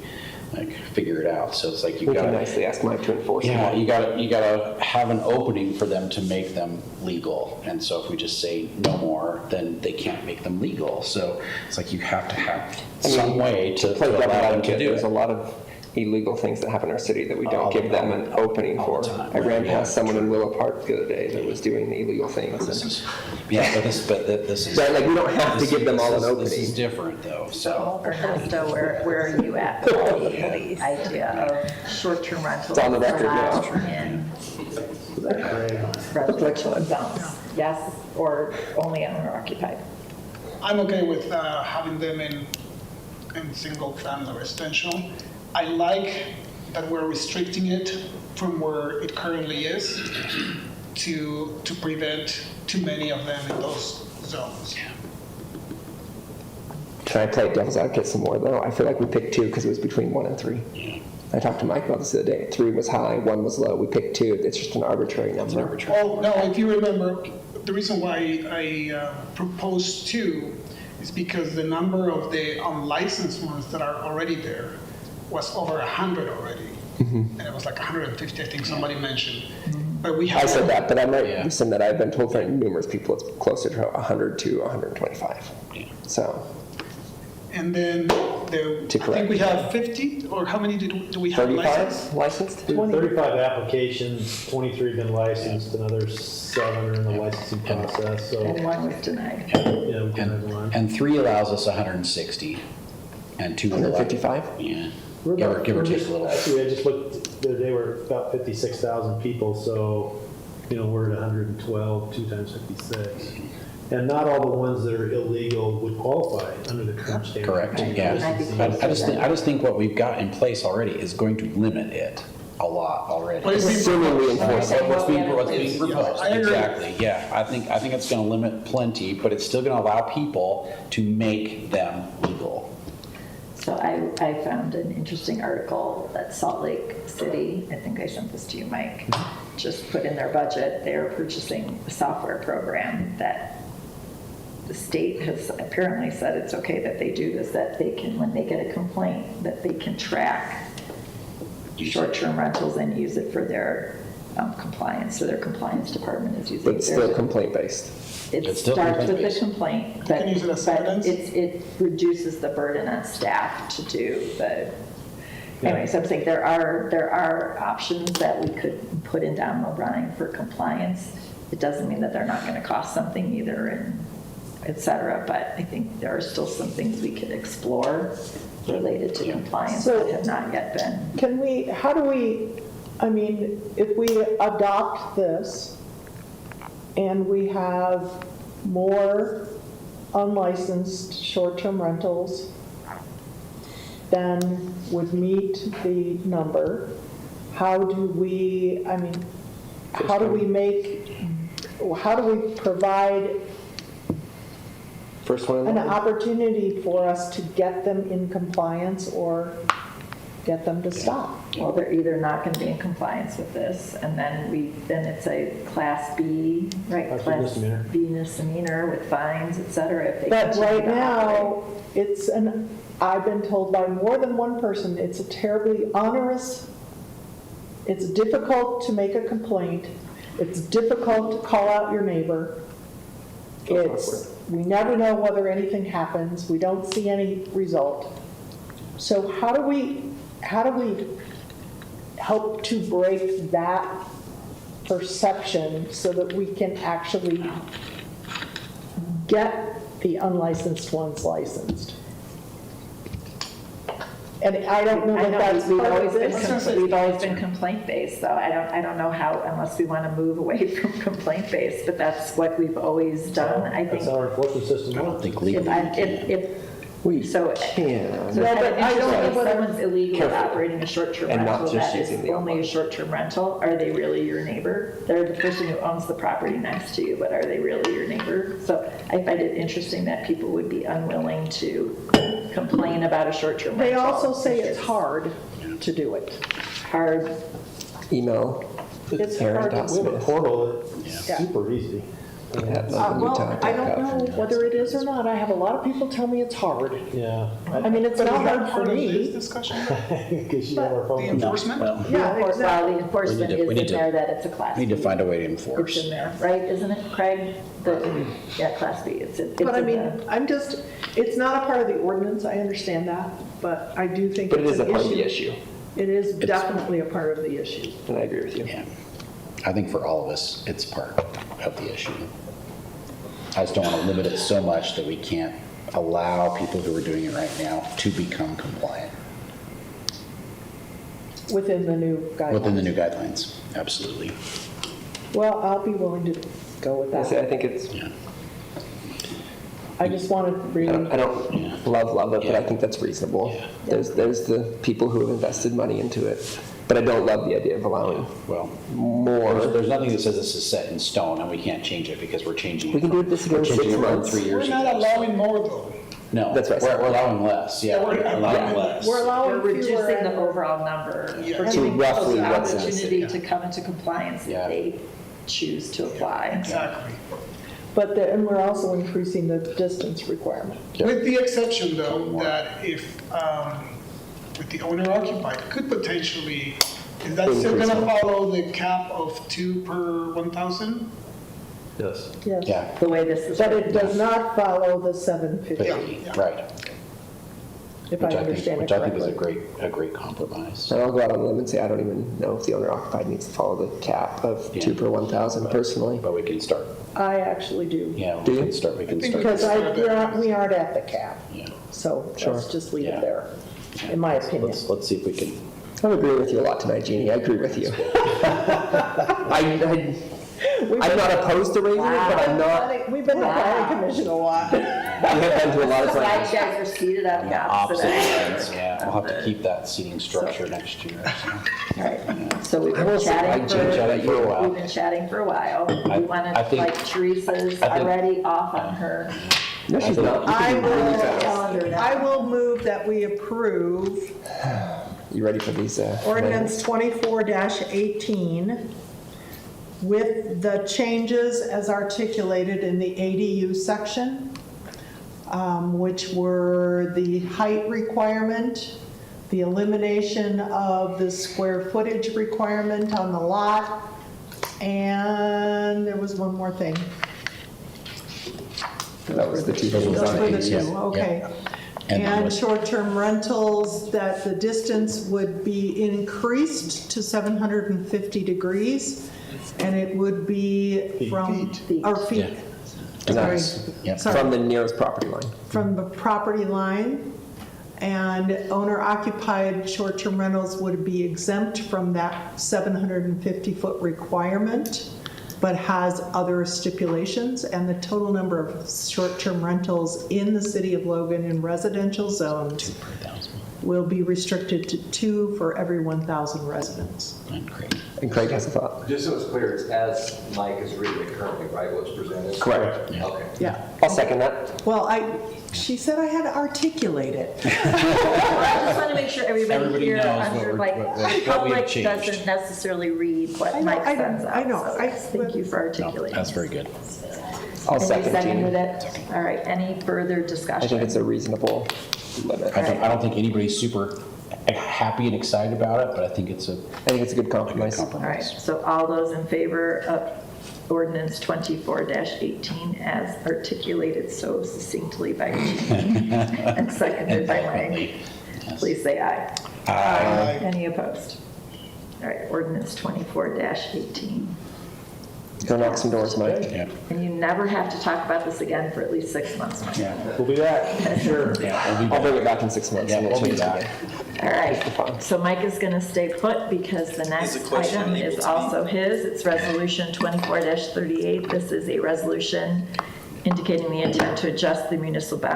figure it out. So it's like you We got can nicely ask Mike to enforce it. yeah, you gotta have an opening for them to make them legal. And so if we just say no more, then they can't make them legal. So it's like you have to have some way to Play devil's allow them to advocate, do there's a it. lot of illegal things that happen in our city that we All don't the give them an opening all for. the time. I ran Yeah, past someone true. in Willow Park the other day that was doing illegal things. This and- is, yeah, but this is. But, like, we don't have to this- give them all an This is opening. different though, so. Ernesto, where are you at with the idea of short-term rentals? It's on the record now. allowed in residential zones? Yes, or only owner occupied? I'm okay with having them in single-family residential. I like that we're restricting it from where it currently is. to prevent too many of them in those zones. Should I play devil's advocate some more though? I feel like we picked 2 because it was between 1 and 3. I talked to Mike about this the other day. 3 was high, 1 was low. We picked 2. It's just an arbitrary number. Oh, no, if you remember, the reason why I proposed 2 is because the number of the unlicensed ones that are already there was over 100 already. And it was like 150, I think somebody mentioned. But we have. I said that, but I might assume that I've been told from numerous people it's closer to 100 to 125. So. And then I think we have 50, or how many do we have 35 licensed? 35 applications, 23 been licensed, another 7 are in the licensing process, so. And 1 was denied. Yeah, we can have one. And 3 allows us 160, and 2 allow. 155? Yeah. We're about- Give or we're take just- a little bit. Actually, I just looked, the other day, we're about 56,000 people, so, we're at 112, 2 times 56. And not all the ones that are illegal would qualify under the current standard. Correct, yeah. I just think what we've got in place already is going to limit it a lot already. What is the- Assuming we enforce it. What's being proposed, I agree. exactly, yeah. I think it's gonna limit plenty, but it's still gonna allow people to make them legal. So I found an interesting article that Salt Lake City, I think I sent this to you, Mike, just put in their budget. They're purchasing a software program that the state has apparently said it's okay that they do this, that they can, when they get a complaint, that they can track short-term rentals and use it for their compliance. So their compliance department is using it. But it's still complaint-based. It It's still starts with the complaint-based. complaint, You but can use it as evidence? it reduces the burden on staff to do the, anyway, so I'm saying there are options that we could put in down the line for compliance. It doesn't mean that they're not going to cost something either, and et cetera, but I think there are still some things we could explore related to compliance So- that have not yet been. If we adopt this and we have more unlicensed short-term rentals than would meet the number, how do we provide First one in an line. opportunity for us to get them in compliance or get them to stop? Well, they're either not going to be in compliance with this, and then it's a Class B, right? Class B Class misdemeanor. B misdemeanor with fines, et cetera, if they But continue right to now, I've been told by more than one person, it's a terribly onerous, it's difficult to make a complaint, it's difficult to call out your neighbor. We never know whether anything happens, we don't see any result. So how do we help to break that perception so that we can actually get the unlicensed ones licensed? And I don't know I that know, that's we've part always of been, this. we've always been complaint-based, so I don't know how, unless we want to move away from complaint-based, but that's what we've always done, I think. That's how our enforcement system I don't works. think If legally. I, if, so. can. So No, it's but I don't know if whether- someone's illegally Careful. operating a short-term And not rental, just that is using the only a short-term rental, are they really your neighbor? They're the person who owns the property next to you, but are they really your neighbor? So I find it interesting that people would be unwilling to complain about a short-term rental. They also say it's hard to do it. Hard. Email. It's Aaron hard to- dot We have a Smith. portal that's Yeah. super easy. Well, I don't know whether it is or not. I have a lot of people tell me it's hard. Yeah. I mean, it's But not is that hard part for of this me. discussion? Because you have our The phone. enforcement? Well, Yeah, Well, exactly. the enforcement We is need in to- there that it's a class. we need to B. find a way to It's enforce. in there, right? Isn't it, Craig? Yeah, class B. It's But I in mean, the- it's not a part of the ordinance, I understand that, but I do think But it it's is a an part of the issue, It is definitely a part of the issue. and I agree with you. Yeah. I think for all of us, it's part of the issue. I just don't want to limit it so much that we can't allow people who are doing it right now to become compliant Within the new guidelines. within the new guidelines. Absolutely. Well, I'll be willing to go with I that. think it's, Yeah. I just wanted to I really, don't love it, but I think that's reasonable. Yeah. There's the people who have invested money into it. But I don't love the idea of allowing Well, more. there's nothing that says this is set in stone and we can't change it because we're changing. We can do this again in 6 months. 3 years We're ago. not allowing more though. No, That's right. we're allowing less, yeah, we're allowing less. We're allowing We're fewer. reducing the overall number. Yeah. We're To giving roughly people the what's in the opportunity city. to come into compliance Yeah. if they choose to apply. Exactly. But, and we're also increasing the distance requirement. Yeah. With the exception though, that if, with the owner occupied, could potentially, is that still Increase gonna it. follow the cap of 2 per 1,000? Yes. Yes. Yeah, The way this is. But it does not follow the 750, 50, right. if I Which understand it Which I think is correctly. a great compromise. And I'll go out on a limb and say I don't even know if the owner occupied needs to follow the cap of 2 per 1,000 personally. But we can start, I actually do. yeah, Do we you? can start, Because we aren't at the cap, Yeah. so let's just leave Yeah. it there, in my opinion. Let's see if we can, I'm agreeing with you a lot tonight, Jeannie. I agree with you. I'm not opposed to raising it, but I'm not. We've been to the planning commission a lot. We have been to a lot of That's why places. you guys are seated on the opposite opposite end. ends, yeah, we'll have to keep that seating structure next year, so. All right, so we've I will been say, I chatting changed that for a while. we've been chatting for a while. We want I to, think- like Teresa's I think- already off on her No, she's not. You I can be really fast. calendar now. I will move that we approve You ready for these? ordinance 24-18 with the changes as articulated in the ADU section, which were the height requirement, the elimination of the square footage requirement on the lot, and there was one more thing. That was the 2 things Those on were the it. two, okay. And then And with- short-term rentals, that the distance would be increased to 750 degrees, and it would be from, Feet. or feet. Yeah. Sorry. Yep. Sorry. From the nearest property line. From the property line, and owner-occupied short-term rentals would be exempt from that 750-foot requirement, but has other stipulations, and the total number of short-term rentals in the city of Logan in residential zones will be restricted to 2 for every 1,000 residents. Great. And Craig has a thought. Just so it's clear, it's as Mike is reading it currently, right, what's presented? Correct. Okay. Yeah. I'll second that. Well, she said I had to articulate it. I just want to make sure everybody Everybody here, knows what under we're- like, what we've public changed. doesn't necessarily read what I know, Mike I know, sends out. I know. So thank you for No, articulating. that's very good. I'll And you second seconded Jeannie. it? All right, any further discussion? I think it's a reasonable limit. I don't think anybody's super happy and excited about it, but I think it's a I think it's a good good compromise. All right, compromise. so all those in favor of ordinance 24-18 as articulated so succinctly by Jean and seconded by Mike, please say aye. Aye. Any opposed? All right, ordinance 24-18. Go knock some doors, Mike. Yeah, And you never have to talk about this again for at least 6 months, Mike. yeah, We'll be back. Sure. yeah, we'll be I'll bring back. it back in 6 months Yeah, and we'll we'll be change it back. again. All right, so Mike is going to stay put because the next item is also his. It's Resolution 24-38. This is a resolution indicating the intent to adjust the municipal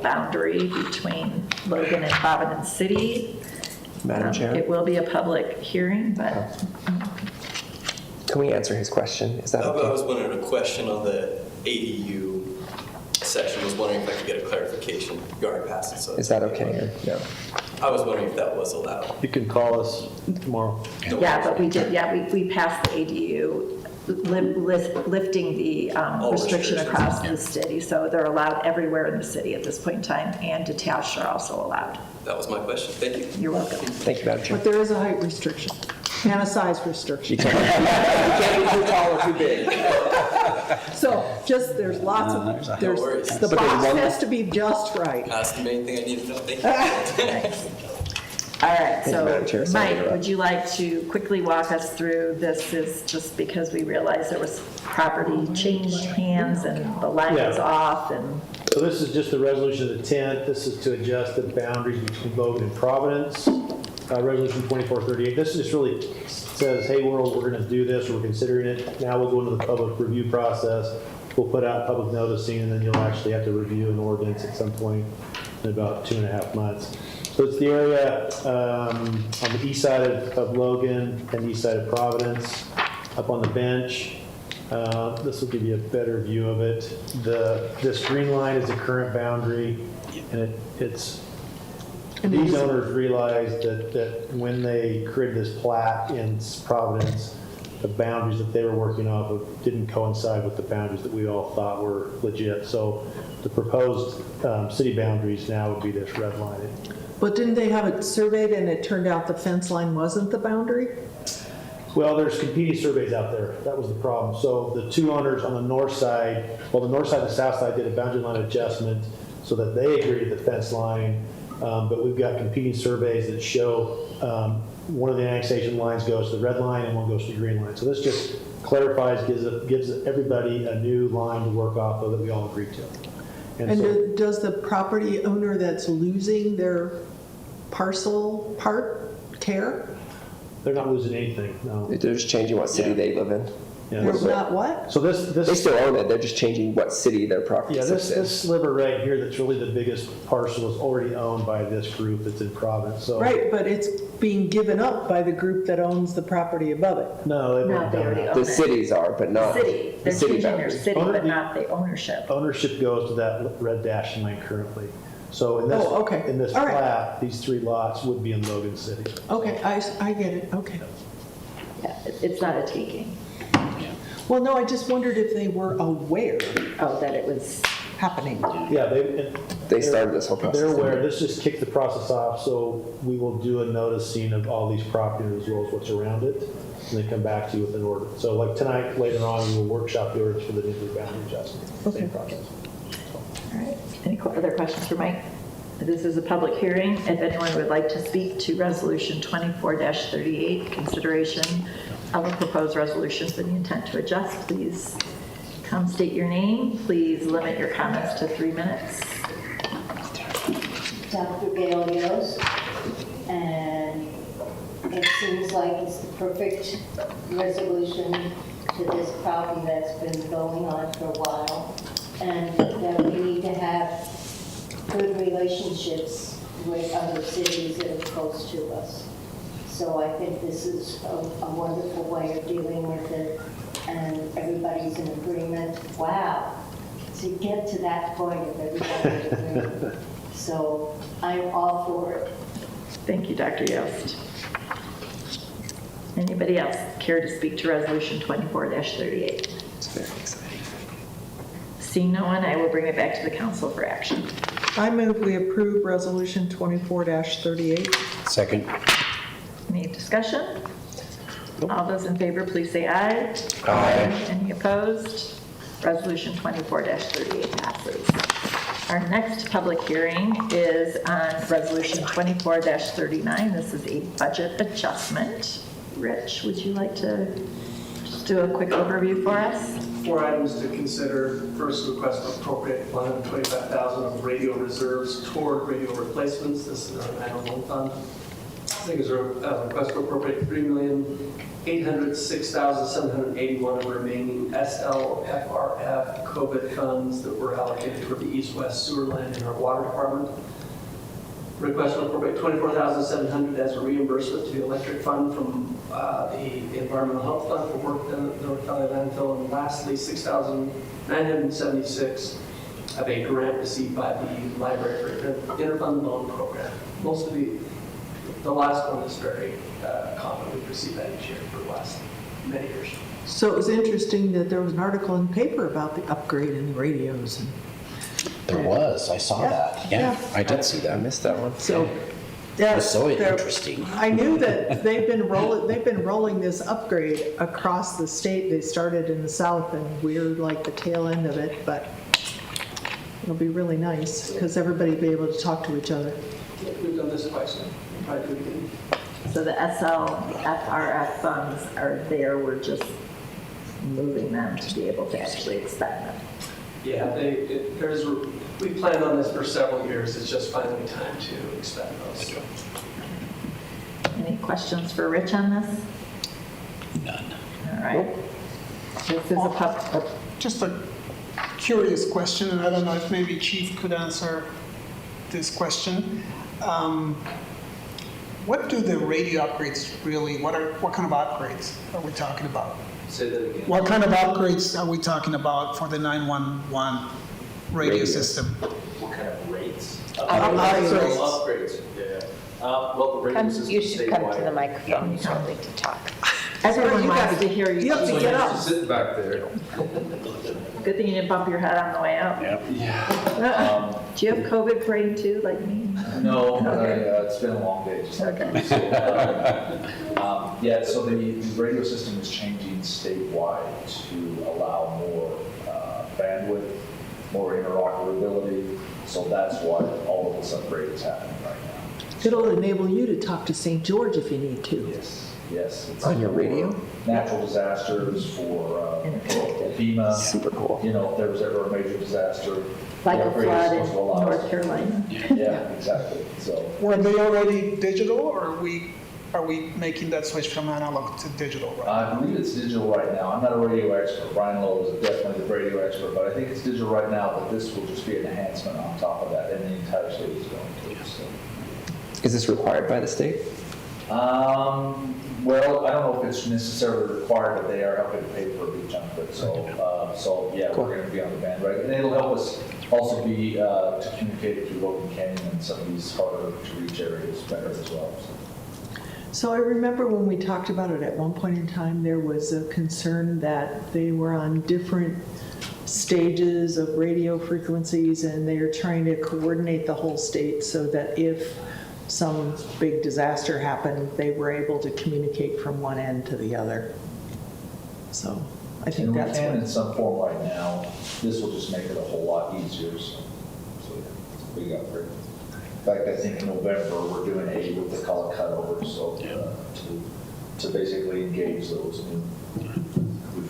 boundary between Logan and Providence City. Madam Chair, It will be a public hearing, but can we answer his question? Is that I okay? was wondering a question on the ADU section. I was wondering if I could get a clarification. You already passed it, so. Is that okay or no? I was wondering if that was allowed. You can call us tomorrow. yeah, but we did, we passed the ADU, lifting the restriction across the city. So they're allowed everywhere in the city at this point in time, and detached are also allowed. That was my question. Thank you. You're welcome. Thank you, Madam Chair. But there is a height restriction and a size restriction. You can't be too tall or too big. So just, there's lots of, there's, worries. the But there's box one- has to be just right. That's the main thing I needed to know. Thank you. All right, you, Madam Chair. so Sorry to Mike, interrupt. would you like to quickly walk us through this? Is just because we realized there was property changed hands and the line was Yeah. off and, So this is just a resolution of intent. This is to adjust the boundaries between Logan and Providence. Resolution 2438. This just really says, hey, we're going to do this, we're considering it. Now we'll go into the public review process. We'll put out public noticing, and then you'll actually have to review an ordinance at some point in about 2.5 months. So So it's the area on the east side of Logan and east side of Providence, up on the bench. This will give you a better view of it. This green line is the current boundary, and these owners realized that when they created this plat in Providence, the boundaries that they were working off of didn't coincide with the boundaries that we all thought were legit. So the proposed city boundaries now would be this red line. But didn't they have it surveyed and it turned out the fence line wasn't the boundary? Well, there's competing surveys out there. That was the problem. So the two owners on the north side, well, the north side and the south side did a boundary line adjustment so that they agreed to the fence line. But we've got competing surveys that show one of the annexation lines goes to the red line and one goes to the green line. So this just clarifies, gives everybody a new line to work off of that we all agree to. And does the property owner that's losing their parcel part care? They're not losing anything, no. They're just changing what city they live in. Yeah. They're not what? So this They still own it, they're just changing what city their property yeah, sits in. this sliver right here that's really the biggest parcel is already owned by this group that's in Providence. So Right, but it's being given up by the group that owns the property above it. no, they've No, already they done already that. own The it. cities are, but not City, the they're city changing their boundaries. city, Owner- but not the ownership. Ownership goes to that red dashed line currently. So in this, Oh, okay. in this All right. plat, these three lots would be in Logan City. Okay, I get it, okay. Yeah, it's not a taking. Well, no, I just wondered if they were aware Oh, that it was, happening. Yeah, They started this whole process. they're aware. This just kicked the process off, so we will do a noticing of all these properties as well as what's around it, and then come back to you with an order. So like tonight, later on, we will workshop the orders for the new boundary adjustment. Same process. all right. Any other questions for Mike? This is a public hearing. If anyone would like to speak to Resolution 24-38, consideration of a proposed resolution for the intent to adjust, please come state your name. Please limit your comments to 3 minutes. Dr. Galios, and it seems like it's the perfect resolution to this problem that's been going on for a while, and that we need to have good relationships with other cities that are close to us. So I think this is a wonderful way of dealing with it, and everybody's in agreement. Wow, to get to that point of everybody in agreement. So I'm all for it. Thank you, Dr. Yost. Anybody else care to speak to Resolution 24-38? It's very exciting. Seeing no one, I will bring it back to the council for action. I move we approve Resolution 24-38. Second. Any discussion? All those in favor, please say aye. Aye. Any opposed? Resolution 24-38 passes. Our next public hearing is on Resolution 24-39. This is a budget adjustment. Rich, would you like to just do a quick overview for us? 4 items to consider. First, request to appropriate $125,000 of radio reserves toward radio replacements. This is our 911 fund. Second is a request to appropriate $3,806,781 of remaining SLFRF COVID funds that were allocated toward the east-west sewer line in our water department. Request to appropriate $24,700 as a reimbursement to the electric fund from the environmental health fund for work done at the North Valley landfill. And lastly, $6,976 of a grant received by the library for interfund loan program. Most of the last one is very common. We've received that each year for the last many years. So it was interesting that there was an article in the paper about the upgrade in the radios. And There was, I saw that. Yeah, I did see I that. missed that one. so, It yeah. was so they're- interesting. I knew that they've been rolling this upgrade across the state. They started in the south and we're like the tail end of it, but it'll be really nice because everybody will be able to talk to each other. We've done this twice now. We'll probably do it again. So the SLFRF funds are there, we're just moving them to be able to actually expend them. Yeah, we planned on this for several years. It's just finally time to expend those. Any questions for Rich on this? None. All right. This is a Just a curious question, and I don't know if maybe Chief could answer this question. What do the radio upgrades really, what kind of upgrades are we talking about? Say that again. What kind of upgrades are we talking about for the 911 radio system? What kind of rates? Upgrades. Upgrades, yeah. Well, the radio system You should come to the statewide. microphone, you don't need to talk. Everyone wants to hear you. You have to get up. Sit back there. Good thing you didn't bump your head on the way out. Yeah. Do you have COVID brain too, like me? No, it's been a long day. Just Okay. Yeah, so the radio system is changing statewide to allow more bandwidth, more interoperability. So that's why all of this upgrade is happening right now. It'll enable you to talk to St. George if you need to. Yes. It's On your radio? Natural disasters, for FEMA. Super cool. You know, if there was ever a major disaster. Like the a upgrade is flood in supposed to allow us North to- Carolina. Yeah, exactly. So. Were they already digital, or are we making that switch from analog to digital? Right? I believe it's digital right now. I'm not a radio expert. Brian Lowe is definitely the radio expert, but I think it's digital right now, but this will just be an enhancement on top of that, and the entire state is going to. So. Is this required by the state? Well, I don't know if it's necessarily required, but they are helping to pay for a big chunk of it. So yeah, Cool. we're going to be on the band, right? And it'll help us also be to communicate through Logan Canyon and some of these harder to reach areas better as well. So I remember when we talked about it at one point in time, there was a concern that they were on different stages of radio frequencies and they're trying to coordinate the whole state so that if some big disaster happened, they were able to communicate from one end to the other. So I think And that's we can in what. some form right now. This will just make it a whole lot easier. So yeah, it's a big upgrade. In fact, I think in November, we're doing what they call a cutover, so to basically engage those new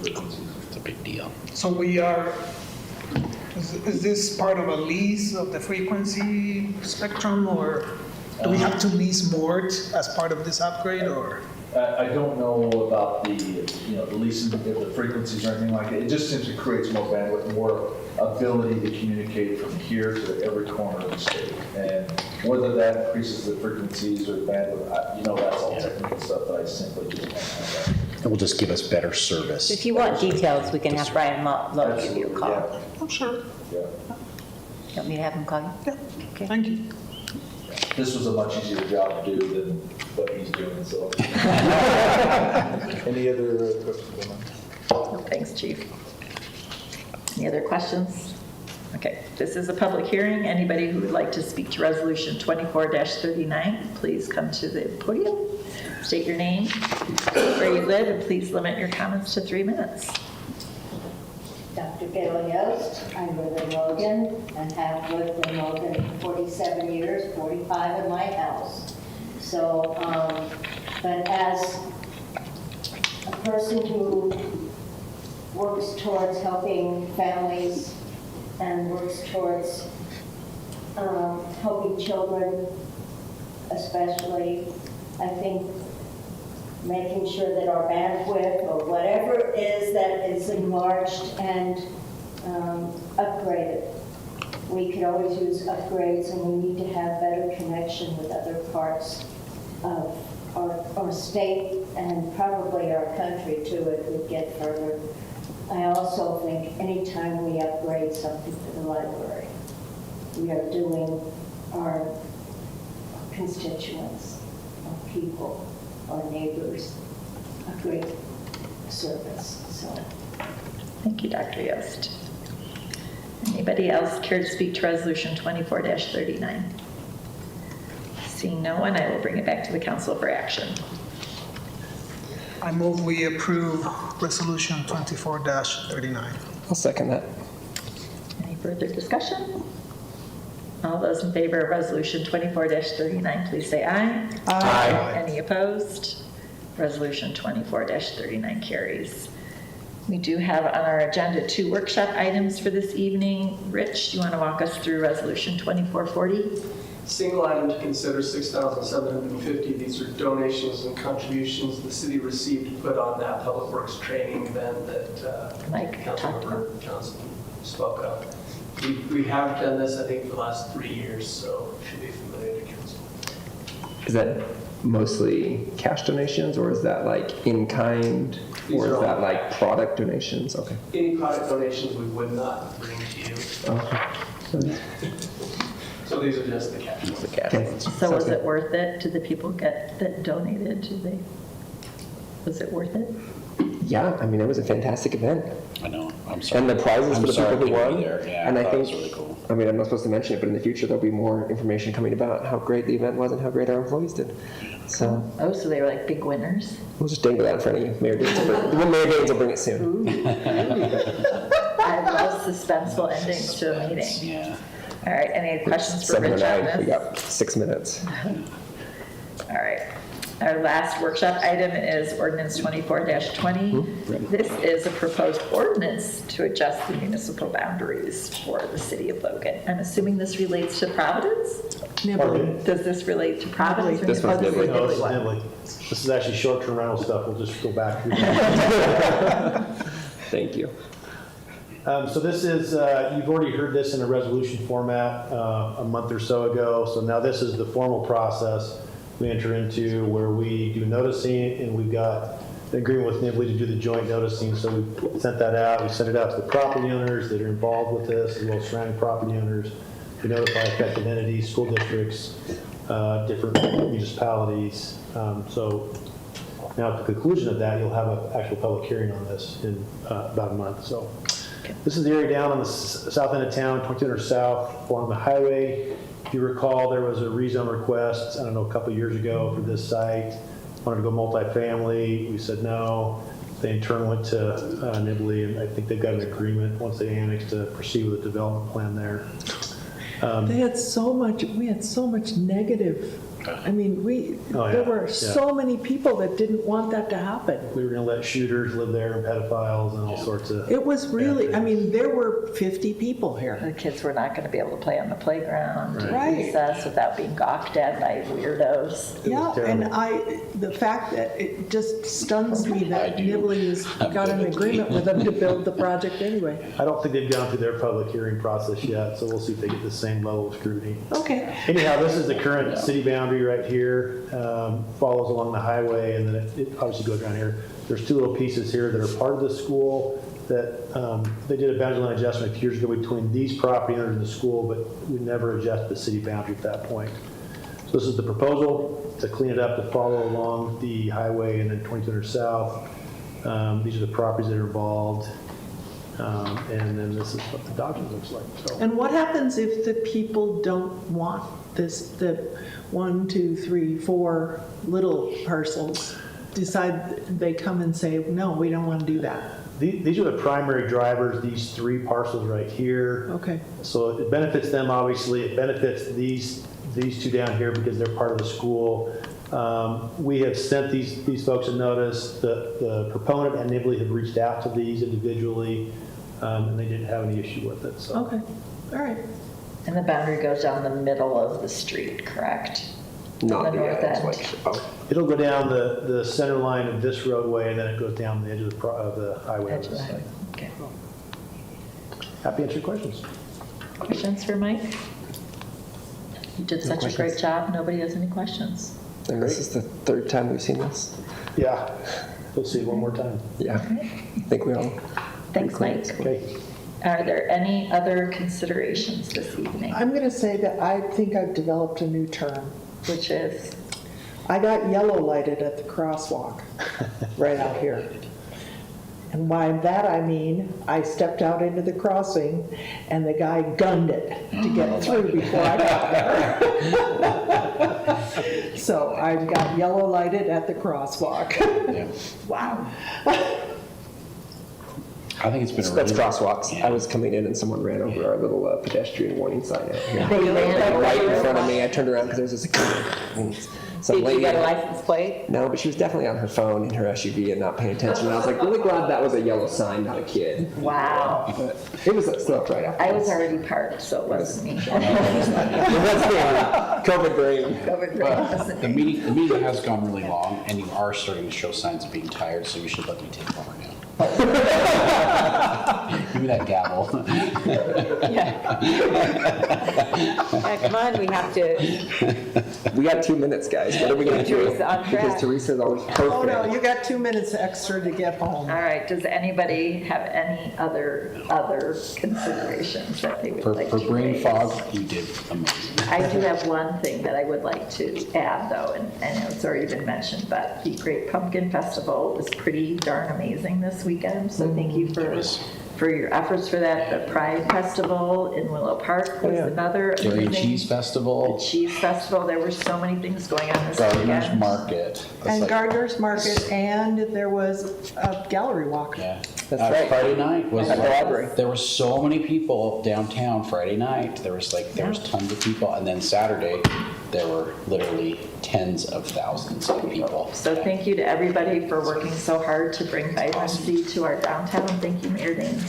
frequencies. It's a big deal. So is this part of a lease of the frequency spectrum, or do we have to lease more as part of this upgrade, or? I don't know about the leasing of the frequencies or anything like that. It just simply creates more bandwidth, more ability to communicate from here to every corner of the state. And whether that increases the frequencies or the bandwidth, that's all technical stuff that I simply just don't have. It will just give us better service. If you want details, we can have Brian Lowe give you a call. Yeah. Oh, sure. Yeah. You want me to have him call you? Yeah. Okay. Thank you. This was a much easier job to do than what he's doing, so. Any other questions? No, thanks, Chief. Any other questions? Okay, this is a public hearing. Anybody who would like to speak to Resolution 24-39, please come to the podium. State your name, where you live, and please limit your comments to 3 minutes. Dr. Gail Yost. I live in Logan and have lived in Logan for 47 years, 45 in my house. So, but as a person who works towards helping families and works towards helping children, especially, I think making sure that our bandwidth or whatever it is that is enlarged and upgraded. We could always use upgrades, and we need to have better connection with other parts of our state and probably our country too. It would get further. I also think anytime we upgrade something for the library, we are doing our constituents, our people, our neighbors, a great service. So, Thank you, Dr. Yost. Anybody else care to speak to Resolution 24-39? Seeing no one, I will bring it back to the council for action. I move we approve Resolution 24-39. I'll second that. Any further discussion? All those in favor of Resolution 24-39, please say aye. Aye. Any opposed? Resolution 24-39 carries. We do have on our agenda 2 workshop items for this evening. Rich, do you want to walk us through Resolution 2440? Single item to consider, $6,750. These are donations and contributions the city received to put on that public works training event that Mike talked about. Councilmember Johnson spoke of. We have done this, I think, for the last 3 years, so it should be familiar to council. Is that mostly cash donations, or is that like in kind, or is that like product donations? Okay. Any product donations we would not bring to you. Okay. So these are just the cash. The cash. So Sounds was good. it worth it? Did the people that donated, was it worth it? Yeah, I mean, it was a fantastic event. I know, I'm sorry. And the prizes I'm for the sorry people who I couldn't won. be there. Yeah, And I thought think, it was really cool. I mean, I'm not supposed to mention it, but in the future, there'll be more information coming about how great the event was and how great our employees did. So Oh, so they were like big winners? we'll just dangle that in front of you. Mayor Gaines will bring it soon. I love suspenseful endings to a meeting. Yeah. All right, any questions for Rich on 7:09, we this? got 6 minutes. All right. Our last workshop item is ordinance 24-20. This is a proposed ordinance to adjust the municipal boundaries for the city of Logan. I'm assuming this relates to Providence? Nibbling. Does this relate to Providence? This one's Nibley. No, this is one. Nibley. This is actually short-term rental stuff. We'll just go back through that. Thank you. So this is, you've already heard this in a resolution format a month or so ago. So now this is the formal process we enter into where we do noticing, and we've got an agreement with Nibley to do the joint noticing. So we sent that out. We sent it out to the property owners that are involved with this, as well as surrounding property owners. We notify affected entities, school districts, different municipalities. So now at the conclusion of that, you'll have an actual public hearing on this in about a month. So this is the area down on the south end of town, 2200 South, along the highway. If you recall, there was a rezone request, I don't know, a couple of years ago for this site. Wanted to go multifamily. We said no. They in turn went to Nibley, and I think they've got an agreement once they annex to proceed with the development plan there. They had we had so much negative, I mean, there were so many people that didn't want that to happen. We were going to let shooters live there and pedophiles and all sorts of. It was really, I mean, there were 50 people here. The kids were not going to be able to play on the playground, Right. recess, without being gawked at by weirdos. Yeah, terrible. and the fact that it just stuns me that Nibley has got an agreement with them to build the project anyway. I don't think they've gone through their public hearing process yet, so we'll see if they get the same level of scrutiny. Okay. Anyhow, this is the current city boundary right here, follows along the highway, and then it obviously goes around here. There's two little pieces here that are part of the school that they did a boundary line adjustment a few years ago between these property owners and the school, but we never adjusted the city boundary at that point. So this is the proposal to clean it up, to follow along the highway and then 2200 South. These are the properties that are involved. And then this is what the document looks like. So. And what happens if the people don't want this, the 1, 2, 3, 4 little parcels decide, they come and say, no, we don't want to do that? These are the primary drivers, these three parcels right here. Okay. So it benefits them, obviously. It benefits these two down here because they're part of the school. We have sent these folks a notice. The proponent and Nibley have reached out to these individually, and they didn't have any issue with it. So. Okay, all right. And the boundary goes down the middle of the street, correct? Not On the the north it's end. like, oh, It'll go down the center line of this roadway, and then it goes down the edge of the highway. Edge of the highway. Okay. Happy to answer your questions. Questions for Mike? You did such a great job. Nobody has any questions. and this is the third time we've seen this. Yeah, we'll see it one more time. Yeah, I think we all. Thanks, Mike. Okay. Are there any other considerations this evening? I'm going to say that I think I've developed a new term. Which is? I got yellow lighted at the crosswalk right out here. And by that I mean, I stepped out into the crossing and the guy gunned it to get through before I got there. So I got yellow lighted at the crosswalk. Yeah. Wow. I think it's been a That's really- crosswalks. Yeah. I was coming in and someone ran over our little pedestrian warning sign out here. They ran over Right in your front of me. I turned around because there was this some Did lady. you get a license plate? No, but she was definitely on her phone in her SUV and not paying attention. And I was like really glad that was a yellow sign, not a kid. Wow. But it was still right after. I was already parked, so it wasn't me. That's the COVID brain. Covered brain, wasn't The me. meeting has gone really long, and you are starting to show signs of being tired, so you should let me take over now. You Give me that gavel. Yeah, come on, we have to, We got 2 minutes, guys. What are we gonna do? Teresa on track. Because Teresa's always Oh, no, perfect. you got 2 minutes extra to get home. All right, does anybody have any other considerations that they would For like to brain raise? fog, you did amazing. I do have one thing that I would like to add, though, and I know it's already been mentioned, but the Great Pumpkin Festival was pretty darn amazing this weekend, so thank you for your efforts for that. The Pride Festival in Willow Park was another Dairy amazing. Cheese Festival, The Cheese Festival, there were so many things going on this Gardener's weekend. Market. That's And like- Gardener's Market, and there was a gallery walk. Yeah. That's right. Friday night was, At the library. there were so many people downtown Friday night. There was tons of people. And then Saturday, there were literally tens of thousands of people. So thank you to everybody for working so hard to bring vibrancy to our downtown. Thank you, Mayor Danes,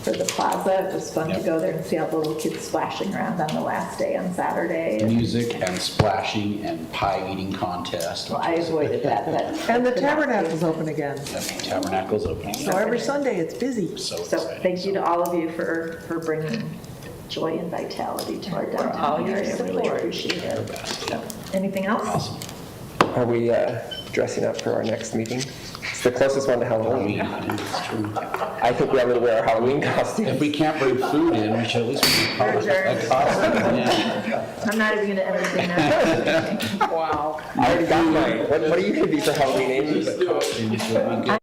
for the plaza. It was fun to Yep. go there and see all the little kids splashing around on the last day on Saturday. Music and splashing and pie eating contest. Well, I avoided that, but. And the Tabernacle's open again. The Tabernacle's opening. So every Sunday, it's busy. So So exciting. thank you to all of you for bringing joy and vitality to our downtown area. I really appreciate it. So, anything else? Awesome. Are we dressing up for our next meeting? It's the closest one to Halloween. It's true. I think we ought to wear our Halloween costumes. If we can't bring food in, we should at least bring We're adjourned. a costume. Yeah. I'm not even going to entertain that. Wow. I already got mine. What are you gonna be for Halloween, Amy? Costumes would be good.